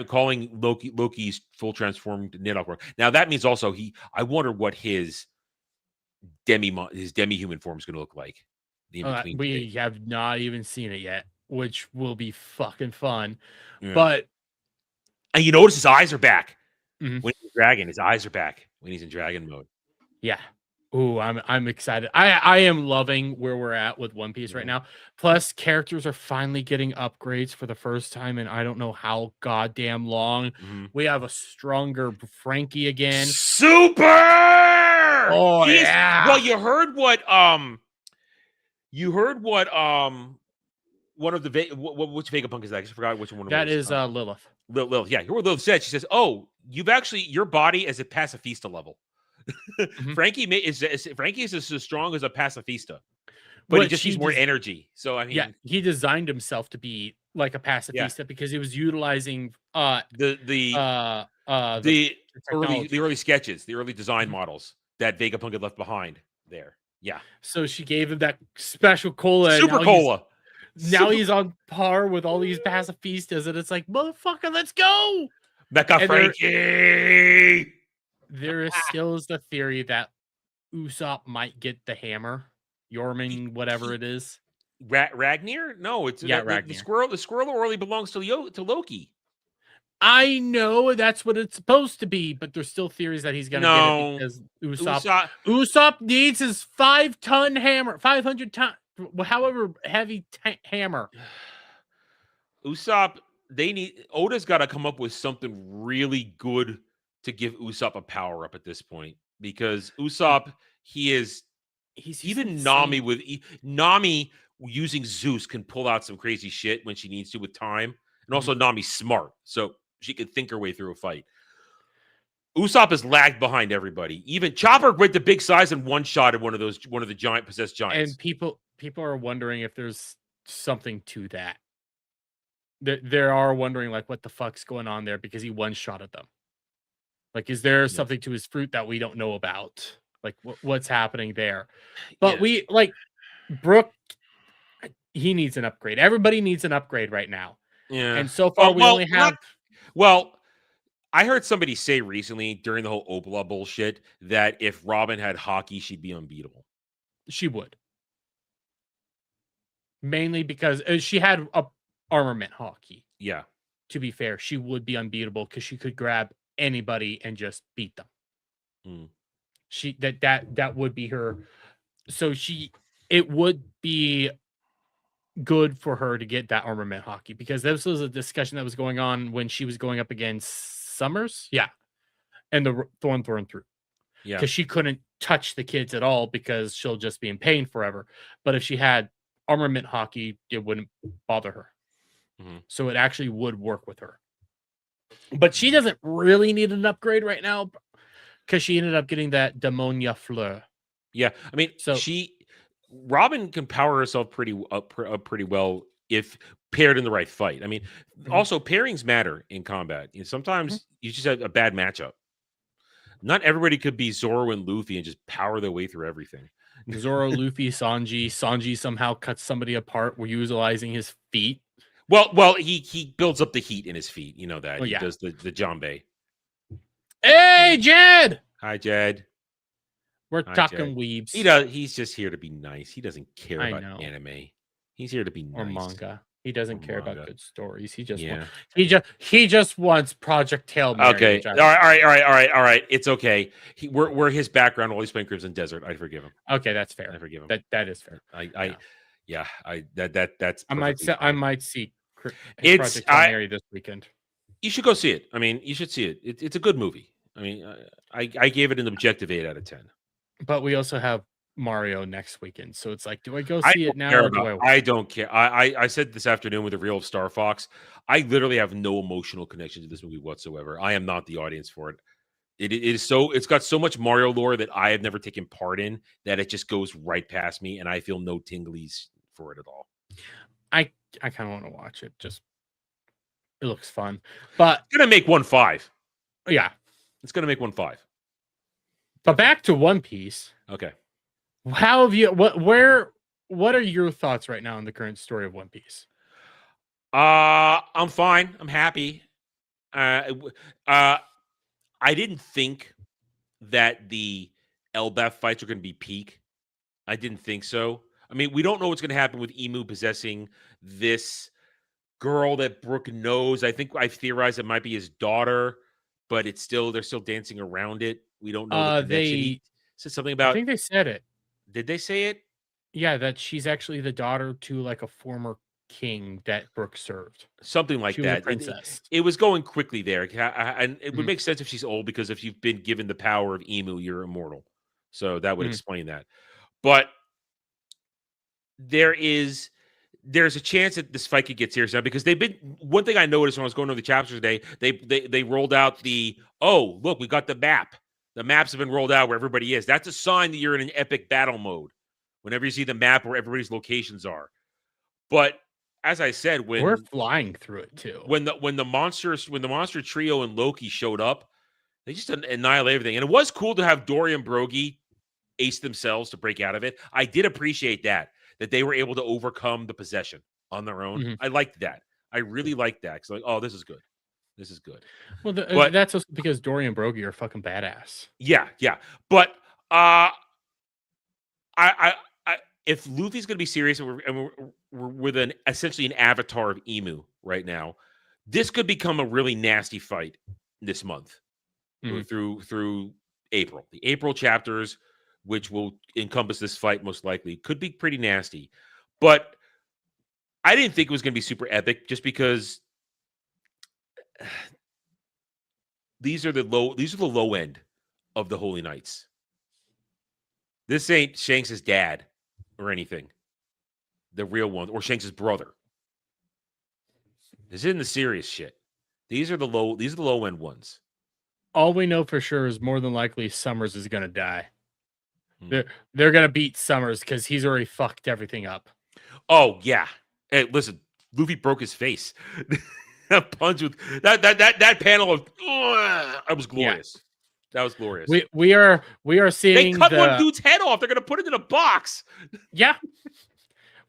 calling Loki's full transformed Nidhogg. Now that means also I wonder what his demi-human form is going to look like. We have not even seen it yet, which will be fucking fun. Yeah. But and you notice his eyes are back when he's dragon. His eyes are back when he's in dragon mode. Yeah. Ooh, I'm excited. I am loving where we're at with One Piece right now. Plus, characters are finally getting upgrades for the first time in I don't know how goddamn long. We have a stronger Frankie again. Super! Oh, yeah. Well, you heard what one of the which Vegapunk is that? I just forgot which one. That is Lilith. Lilith, yeah. Hear what Lilith said. She says, "Oh, your body is at pacifista level." Frankie is as strong as a pacifista, but he just needs more energy. So I mean, he designed himself to be like a pacifista because he was utilizing the early sketches, the early design models that Vegapunk had left behind there. Yeah. So she gave him that special cola. Super cola. Now he's on par with all these pacifistas, and it's like, motherfucker, let's go. Mecha Frankie. There is still the theory that Usopp might get the hammer, Yorman, whatever it is. Ragnar? No, it's Ragnar. The squirrel already belongs to Loki. I know that's what it's supposed to be, but there's still theories that he's gonna get it No, because Usopp needs his 5-ton hammer, 500-ton, however heavy hammer. Usopp, Oda's got to come up with something really good to give Usopp a power up at this point, because Usopp, he's even Nami insane. Nami using Zeus can pull out some crazy shit when she needs to with time, and also Nami's smart, so she can think her way through a fight. Usopp has lagged behind everybody. Even Chopper went to big size and one shot at one of the giant possessed giants. And people are wondering if there's something to that. They are wondering like what the fuck's going on there because he one shot at them. Like, is there something to his fruit that we don't know about? Like, what's happening there? But we like Brook. He needs an upgrade. Everybody needs an upgrade right now. Yeah. And so far, we only have. I heard somebody say recently during the whole OPLA bullshit that if Robin had hockey, she'd be unbeatable. She would. Mainly because she had a armament hockey. Yeah. To be fair, she would be unbeatable because she could grab anybody and just beat them. She that would be her. So it would be good for her to get that armament hockey, because this was a discussion that was going on when she was going up against Summers. Yeah. And the thorn through. Yeah. Because she couldn't touch the kids at all because she'll just be in pain forever. But if she had armament hockey, it wouldn't bother her. So it actually would work with her. But she doesn't really need an upgrade right now because she ended up getting that Demonia Fleur. Yeah. I mean, Robin can power herself pretty well if paired in the right fight. I mean, also pairings matter in combat. Sometimes you just have a bad matchup. Not everybody could be Zoro and Luffy and just power their way through everything. Zoro, Luffy, Sanji. Sanji somehow cuts somebody apart. We're utilizing his feet. Well, he builds up the heat in his feet. You know that. Oh, he does the Jambe. Hey, Jed! Hi, Jed. We're talking weebs. He's just here to be nice. He doesn't care about anime. He's here to be nice. Or manga. He doesn't care about good stories. He just wants Project Hail Mary. Okay. All right. It's okay. We're his background while he's playing Crimson Desert. I forgive him. Okay, that's fair. I forgive him. That is fair. That's. I might see Project Hail Mary this weekend. You should go see it. I mean, you should see it. It's a good movie. I mean, I gave it an objective 8 out of 10. But we also have Mario next weekend, so it's like, do I go see it now? I don't care. I said this afternoon with the reel of Star Fox, I literally have no emotional connection to this movie whatsoever. I am not the audience for it. It's got so much Mario lore that I have never taken part in that it just goes right past me, and I feel no tinglies for it at all. I kind of want to watch it. Just it looks fun, but it's gonna make 1.5. Yeah, it's gonna make 1.5. But back to One Piece. Okay. How have you? What are your thoughts right now on the current story of One Piece? I'm fine. I'm happy. I didn't think that the Elbaf fights are going to be peak. I didn't think so. I mean, we don't know what's going to happen with Emu possessing this girl that Brook knows. I think I theorized it might be his daughter, but they're still dancing around it. We don't know the connection. He said something about. I think they said it. Did they say it? Yeah, that she's actually the daughter to like a former king that Brook served. Something like that. Princess. It was going quickly there, and it would make sense if she's old, because if you've been given the power of Emu, you're immortal. So that would explain that. But there's a chance that this fight could get serious now, because one thing I noticed when I was going over the chapters today, they rolled out look, we got the map. The maps have been rolled out where everybody is. That's a sign that you're in an epic battle mode whenever you see the map where everybody's locations are. But as I said, when we're flying through it too, when the monster trio and Loki showed up, they just annihilate everything. And it was cool to have Dory and Brogy ace themselves to break out of it. I did appreciate that they were able to overcome the possession on their own. I liked that. I really liked that, because like, oh, this is good. This is good. Well, that's also because Dory and Brogy are fucking badass. Yeah. But if Luffy's going to be serious, and we're with essentially an avatar of Emu right now, this could become a really nasty fight this month Mhm. through April. The April chapters, which will encompass this fight most likely, could be pretty nasty. But I didn't think it was going to be super epic just because these are the low end of the Holy Knights. This ain't Shanks' dad or anything. The real one, or Shanks' brother. This isn't the serious shit. These are the low end ones. All we know for sure is more than likely Summers is gonna die. Hmm. They're gonna beat Summers because he's already fucked everything up. Oh yeah. Hey, listen, Luffy broke his face. That punch with that panel of that was glorious. That was glorious. We are They seeing cut one dude's head off. They're gonna put it in a box. Yeah.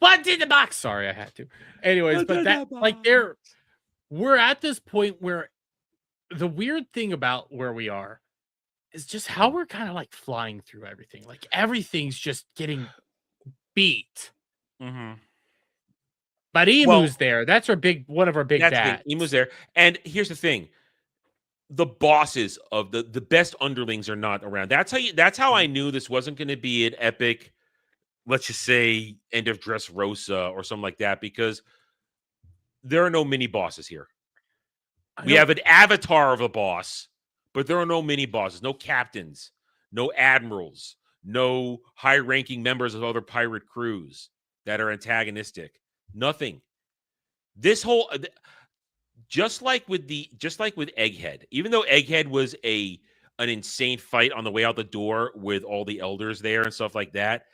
What did the box? Sorry, I had to. Anyways, but that like we're at this point where the weird thing about where we are is just how we're kind of like flying through everything. Like everything's just getting beat. Mm-hmm. But Emu's there. That's one of our big bats. Emu's there. And here's the thing. The bosses of the best underlings are not around. That's how I knew this wasn't going to be an epic, let's just say, end of Dressrosa or something like that, because there are no mini bosses here. We have an avatar of a boss, but there are no mini bosses, no captains, no admirals, no high-ranking members of other pirate crews that are antagonistic. Nothing. This whole just like with Egghead, even though Egghead was an insane fight on the way out the door with all the elders there and stuff like that,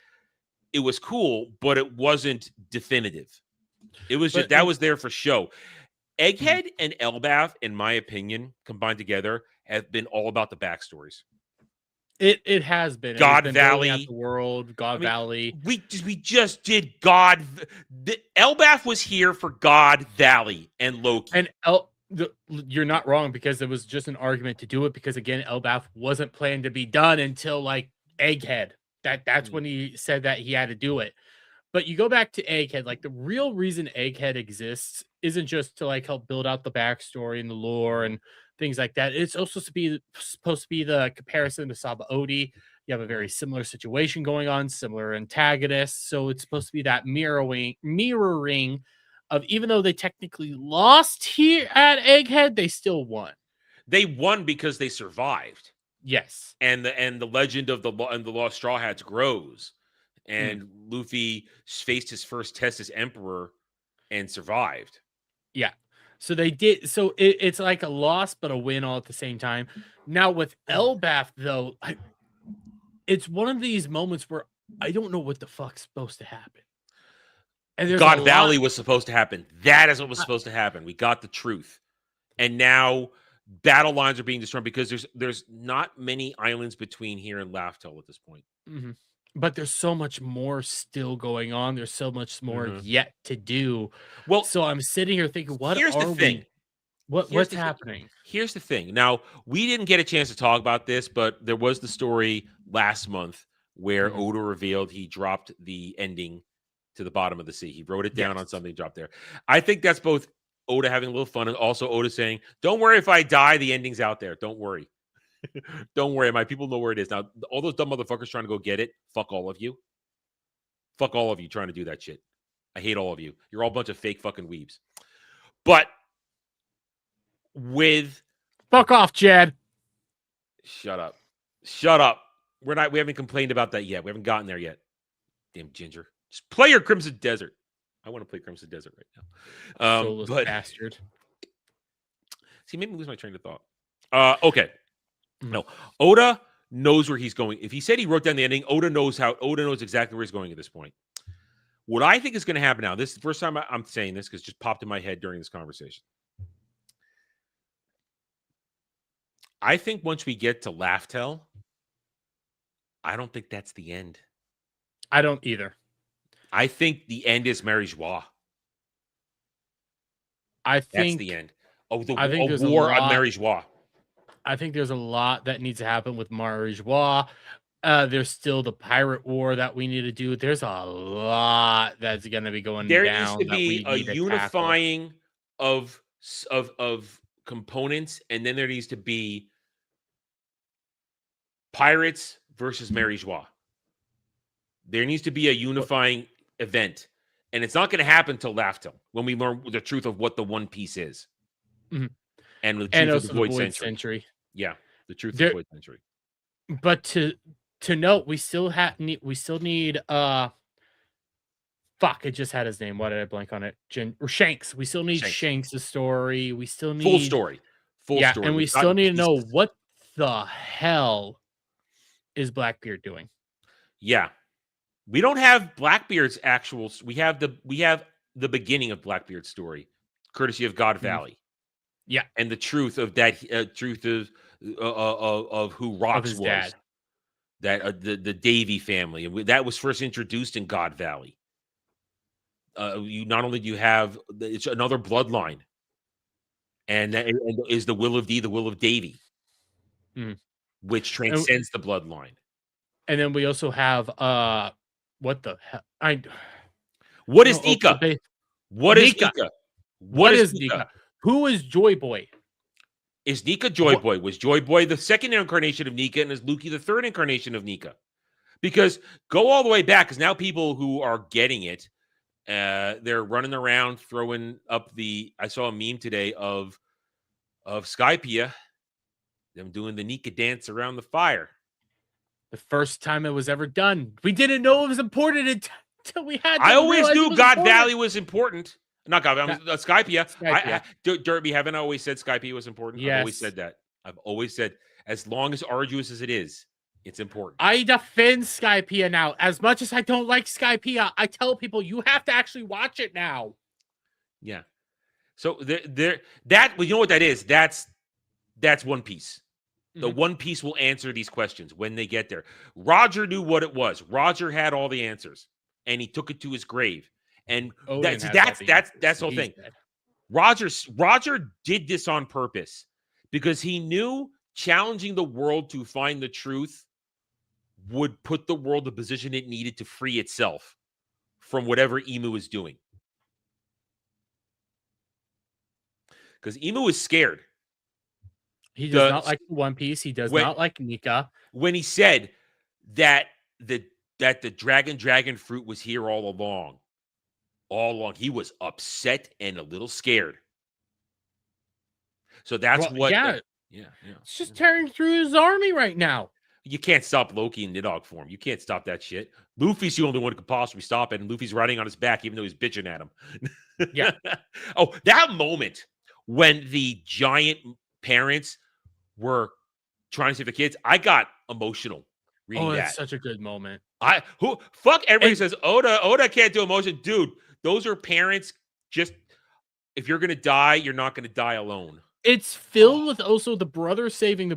it was cool, but it wasn't definitive. It was just that was there for show. Egghead and Elbaf, in my opinion, combined together, have been all about the backstories. It has been. God Valley, the world, Valley. We just did God. Elbaf was here for God Valley and Loki. And you're not wrong, because it was just an argument to do it, because again, Elbaf wasn't planned to be done until like Egghead. That's when he said that he had to do it. But you go back to Egghead, like the real reason Egghead exists isn't just to like help build out the backstory and the lore and things like that. It's also supposed to be the comparison to Sabaody. You have a very similar situation going on, similar antagonists. So it's supposed to be that mirroring of, even though they technically lost here at Egghead, they still won. They won because they survived. Yes. And the legend of the Lost Straw Hats grows. And Luffy faced his first test as Emperor and survived. Yeah. So they did. So it's like a loss, but a win all at the same time. Now with Elbaf, though, it's one of these moments where I don't know what the fuck's supposed to happen. And God Valley was supposed to happen. That is what was supposed to happen. We got the truth. And now battle lines are being destroyed because there's not many islands between here and Laftel at this point. Mm-hmm. But there's so much more still going on. There's so much more yet to do. Well, so I'm sitting here thinking, what's happening? Here's the thing. Now, we didn't get a chance to talk about this, but there was the story last month where Oda revealed he dropped the ending to the bottom of the sea. He wrote it down on something, dropped there. I think that's both Oda having a little fun and also Oda saying, don't worry if I die, the ending's out there. Don't worry. Don't worry, my people know where it is. Now, all those dumb motherfuckers trying to go get it, fuck all of you. Fuck all of you trying to do that shit. I hate all of you. You're all a bunch of fake fucking weebs. But with... Fuck off, Chad. Shut up. Shut up. We haven't complained about that yet. We haven't gotten there yet. Damn ginger. Just play your Crimson Desert. I want to play Crimson Desert right now. Soulless bastard. See, made me lose my train of thought. Okay. No, Oda knows where he's going. If he said he wrote down the ending, Oda knows exactly where he's going at this point. What I think is going to happen now, this is the first time I'm saying this because it just popped in my head during this conversation. I think once we get to Laftel, I don't think that's the end. I don't either. I think the end is Mary Joie. I think that's the end. Oh, the war on Mary Joie. I think there's a lot that needs to happen with Mary Joie. There's still the pirate war that we need to do. There's a lot that's going to be going down. There needs to be a unifying of of components, and then there needs to be pirates versus Mary Joie. There needs to be a unifying event, and it's not going to happen till Laughtel when we learn the truth of what the One Piece is, and the truth of the Void Century. Yeah, the truth of the Void Century. But to note, we still need fuck, it just had his name. Why did I blank on it? Shanks. We still need Shanks' story. We still need full story. And we still need to know what the hell is Blackbeard doing. Yeah. We don't have Blackbeard's actual. We have the beginning of Blackbeard's story, courtesy of God Valley. Yeah, and the truth of that truth of who Rox was, dad. That the Davy family, and that was first introduced in God Valley. You not only do you have it's another bloodline, and is the will of D, the will of Davy, which transcends the bloodline. And then we also have what the hell? What is Nika? What is Nika? What is Nika? Who is Joy Boy? Is Nika Joy Boy? Was Joy Boy the second incarnation of Nika, and is Luki the third incarnation of Nika? Because go all the way back, because now people who are getting it, they're running around throwing up I saw a meme today of Skypiea, them doing the Nika dance around the fire. The first time it was ever done. We didn't know it was important until we had. I always knew God Valley was important. Not God Valley, Skypiea. Derby, haven't I always said Skypiea was important? Yes. I've always said that. I've always said, as long as arduous as it is, it's important. I defend Skypiea now. As much as I don't like Skypiea, I tell people you have to actually watch it now. Yeah. So you know what that is? That's One Piece. The One Piece will answer these questions when they get there. Roger knew what it was. Roger had all the answers, and he took it to his grave. And that's the whole thing. Roger did this on purpose because he knew challenging the world to find the truth would put the world in the position it needed to free itself from whatever Emu is doing. Because Emu is scared. He does not like One Piece. He does not like Nika. When he said that the dragon fruit was here all along, he was upset and a little scared. So that's it's just tearing through his army right now. You can't stop Loki in Nidhogg form. You can't stop that shit. Luffy's the only one who could possibly stop it, and Luffy's riding on his back, even though he's bitching at him. Yeah. Oh, that moment when the giant parents were trying to save the kids, I got emotional reading that. It's such a good moment. Everybody says Oda can't do emotion. Dude, those are parents. Just if you're gonna die, you're not gonna die alone. It's filled with also the brother saving the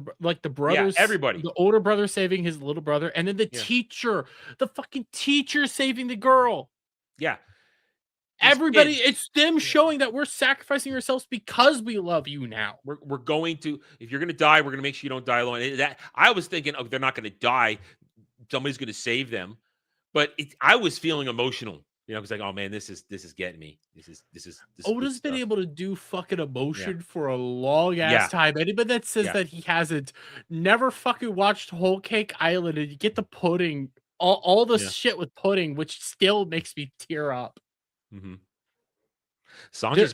brothers, everybody. The older brother saving his little brother, and then the teacher, the fucking teacher saving the girl. Yeah. Everybody, it's them showing that we're sacrificing ourselves because we love you now. We're going to, if you're going to die, we're going to make sure you don't die alone. I was thinking, they're not going to die. Somebody's going to save them. But I was feeling emotional. You know, because like, oh man, this is getting me. This is. Oda's been able to do fucking emotion for a long ass time. Anybody that says that he hasn't never fucking watched Whole Cake Island and you get the pudding, all the shit with pudding, which still makes me tear up. Mm-hmm.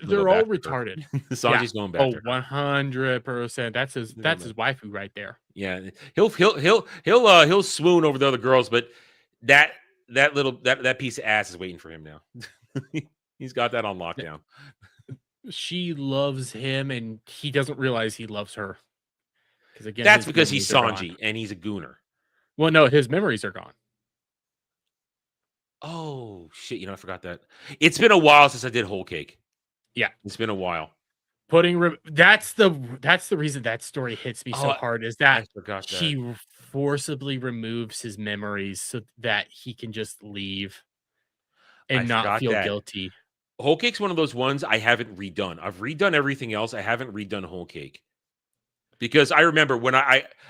They're all retarded. Sanji's going back. 100%. That's his waifu right there. Yeah, he'll swoon over the other girls, but that piece of ass is waiting for him now. He's got that on lockdown. She loves him, and he doesn't realize he loves her. Because again, that's because he's Sanji and he's a gooner. Well, no, his memories are gone. Oh shit! I forgot that. It's been a while since I did Whole Cake. Yeah, it's been a while. That's the reason that story hits me so hard is that he forcibly removes his memories so that he can just leave and not feel guilty. Whole Cake's one of those ones I haven't redone. I've redone everything else. I haven't redone Whole Cake because I remember when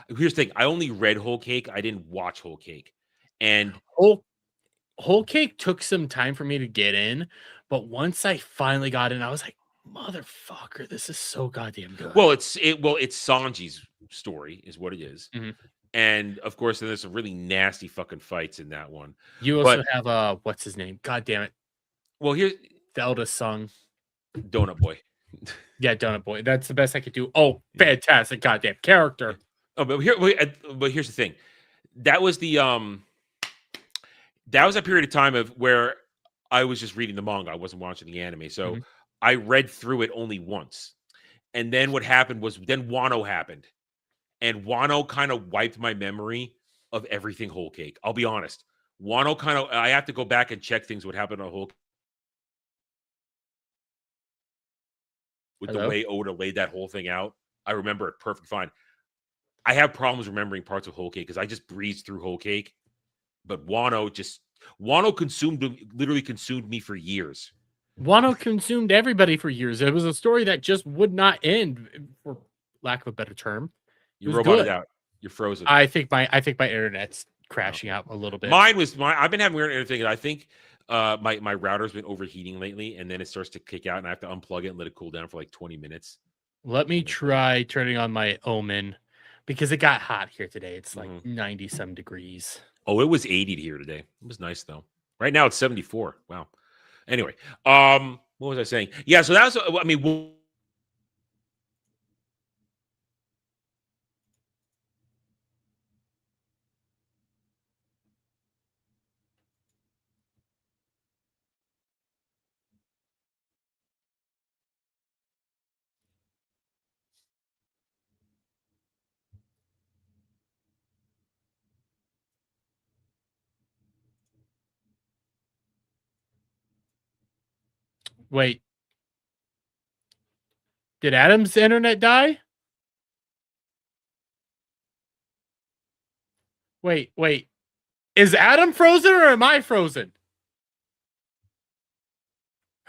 here's the thing. I only read Whole Cake. I didn't watch Whole Cake, and Whole Cake took some time for me to get in, but once I finally got in, I was like, Motherfucker, this is so goddamn good. Well, it's Sanji's story, is what it is. Mhm. And of course, there's some really nasty fucking fights in that one. You also But have what's his name? God damn it, well, here's the eldest son. Donut Boy. Yeah, Donut Boy. That's the best I could do. Oh, Yeah. fantastic goddamn character. Oh, but here's the thing. That was a period of time of where I was just reading the manga. I wasn't watching the anime. So Mhm. I read through it only once. And then what happened was then Wano happened. And Wano kind of wiped my memory of everything Whole Cake. I'll be honest. Wano kind of I have to go back and check things what happened on Whole with the Hello? way Oda laid that whole thing out. I remember it perfect fine. I have problems remembering parts of Whole Cake because I just breezed through Whole Cake. But Wano literally consumed me for years. Wano consumed everybody for years. It was a story that just would not end, for lack of a better term. It You was roboted good. out. You're frozen. I think my internet's crashing out a little bit. I've been having weird internet. I think my router's been overheating lately, and then it starts to kick out, and I have to unplug it and let it cool down for like 20 minutes. Let me try turning on my Omen because it got hot here today. It's like 90 some degrees. Oh, it was 80 here today. It was nice though. Right now it's 74. Wow. Anyway, what was I saying? Yeah, so that's I mean. Wait, did Adam's internet die? Wait. Is Adam frozen or am I frozen?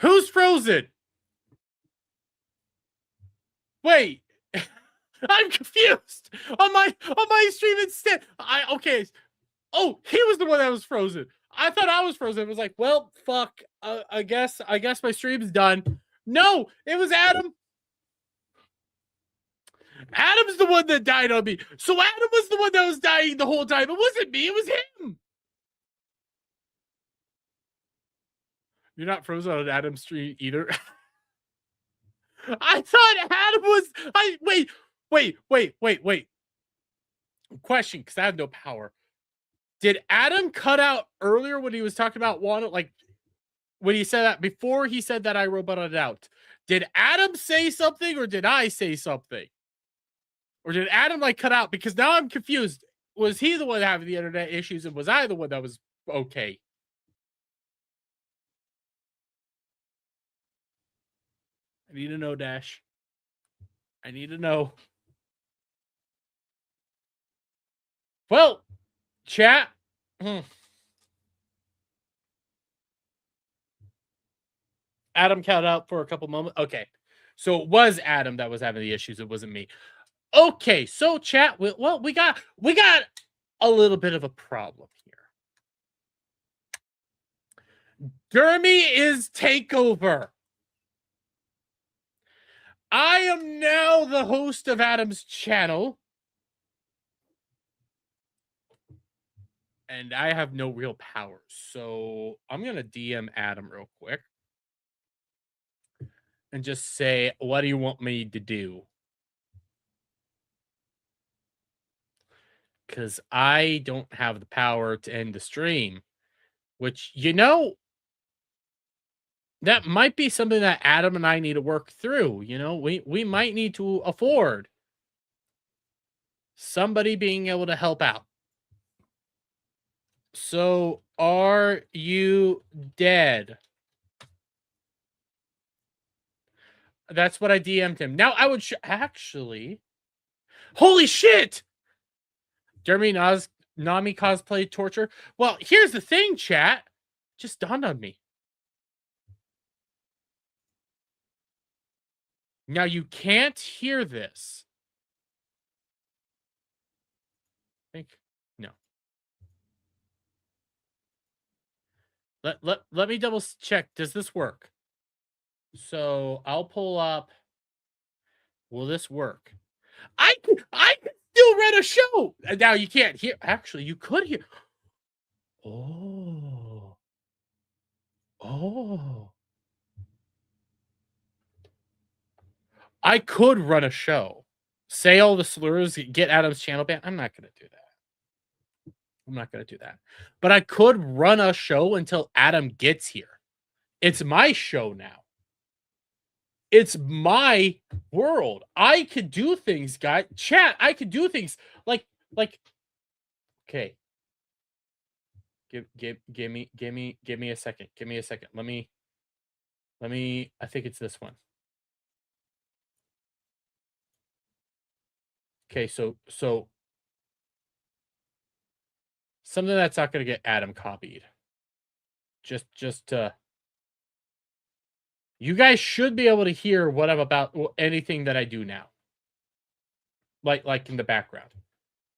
Who's frozen? Wait. I'm confused. On my stream instead. Okay. Oh, he was the one that was frozen. I thought I was frozen. It was like, well, fuck. I guess my stream's done. No, it was Adam. Adam's the one that died on me. So Adam was the one that was dying the whole time. It wasn't me. It was him. You're not frozen on Adam's stream either. I thought Adam was. Wait. Question, because I have no power. Did Adam cut out earlier when he was talking about Wano? Like when he said that before he said that I roboted out. Did Adam say something or did I say something? Or did Adam like cut out? Because now I'm confused. Was he the one having the internet issues and was I the one that was okay? I need to know, Dash. I need to know. Well, chat. Adam cut out for a couple moments. Okay. So it was Adam that was having the issues. It wasn't me. Okay. So chat. Well, we got a little bit of a problem here. Dermy is takeover. I am now the host of Adam's channel. And I have no real powers. So I'm going to DM Adam real quick. And just say, what do you want me to do? Because I don't have the power to end the stream. Which, that might be something that Adam and I need to work through. We might need to afford somebody being able to help out. So, are you dead? That's what I DM'd him. Now, I would actually... Holy shit! Jeremy Nami cosplay torture. Well, here's the thing, chat. Just dawned on me. Now, you can't hear this. I think... No. Let me double check. Does this work? So I'll pull up. Will this work? I can still run a show. Now you can't hear. Actually, you could hear. Oh. Oh. I could run a show. Say all the slurs, get Adam's channel ban. I'm not going to do that. I'm not going to do that. But I could run a show until Adam gets here. It's my show now. It's my world. I could do things, guys. Chat, I could do things like okay. Give me a second. Give me a second. Let me I think it's this one. Okay, so something that's not going to get Adam copied. Just you guys should be able to hear what I'm about, anything that I do now. Like in the background.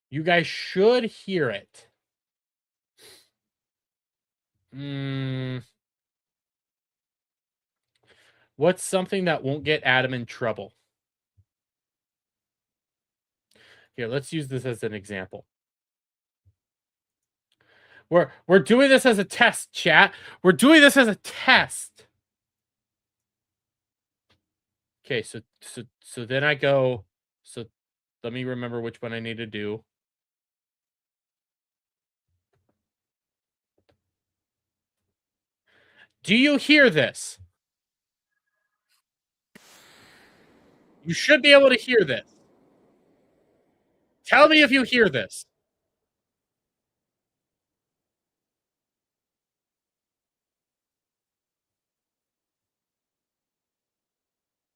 You guys should hear it. What's something that won't get Adam in trouble? Here, let's use this as an example. We're doing this as a test, chat. We're doing this as a test. Okay, so then I go. So let me remember which one I need to do. Do you hear this? You should be able to hear this. Tell me if you hear this.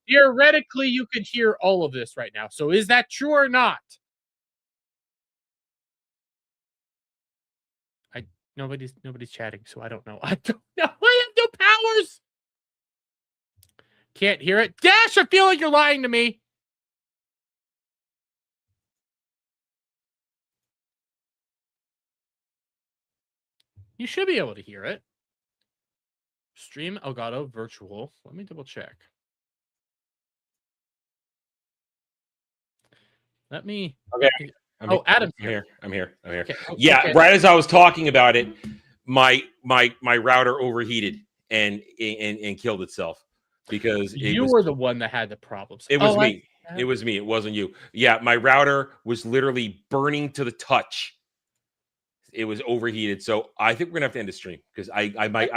Theoretically, you could hear all of this right now. So is that true or not? Nobody's chatting, so I don't know. I don't know. I have no powers. Can't hear it. Dash, I feel like you're lying to me. You should be able to hear it. Stream Elgato virtual. Let me double check. Let me. Okay. Adam's here. I'm here. Okay. Yeah, okay. right as I was talking about it, my router overheated and killed itself because you were the one that had the problems. It was me. It was me. It wasn't you. Yeah, my router was literally burning to the touch. It was overheated. So I think we're gonna have to end the stream because I might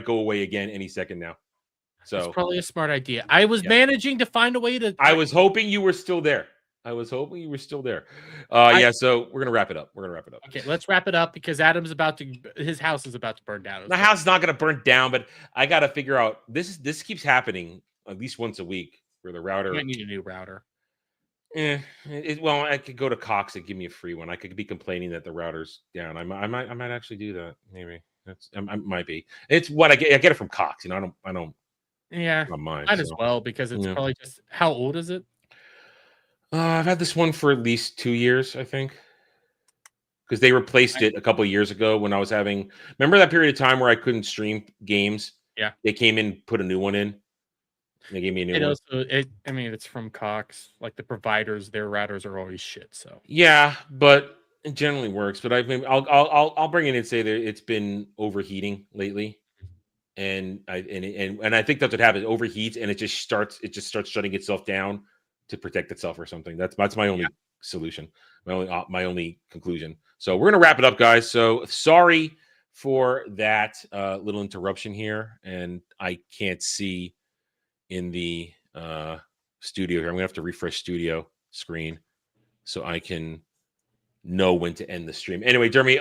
go away again any second now. So it's probably a smart idea. I was managing to find a way to. I was hoping you were still there. Yeah, so we're gonna wrap it up. Okay, let's wrap it up because Adam's his house is about to burn down. The house is not gonna burn down, but I gotta figure out this keeps happening at least once a week where the router. I need a new router. Well, I could go to Cox and give me a free one. I could be complaining that the router's down. I might actually do that. Maybe I might be. It's what I get it from Cox. I don't. Yeah, might as well because it's probably just. How old is it? I've had this one for at least 2 years, I think, because they replaced it a couple of years ago when I was having. Remember that period of time where I couldn't stream games? Yeah, they came in, put a new one in. They gave me a new one. Also, it's from Cox. Like the providers, their routers are always shit. So yeah, but it generally works. But I'll bring it in and say that it's been overheating lately. And I think that's what happens. It overheats and it just starts shutting itself down to protect itself or something. That's my only solution. My only conclusion. So we're gonna wrap it up, guys. So sorry for that little interruption here, and I can't see in the studio here. I'm gonna have to refresh studio screen so I can know when to end the stream. Anyway, Jeremy.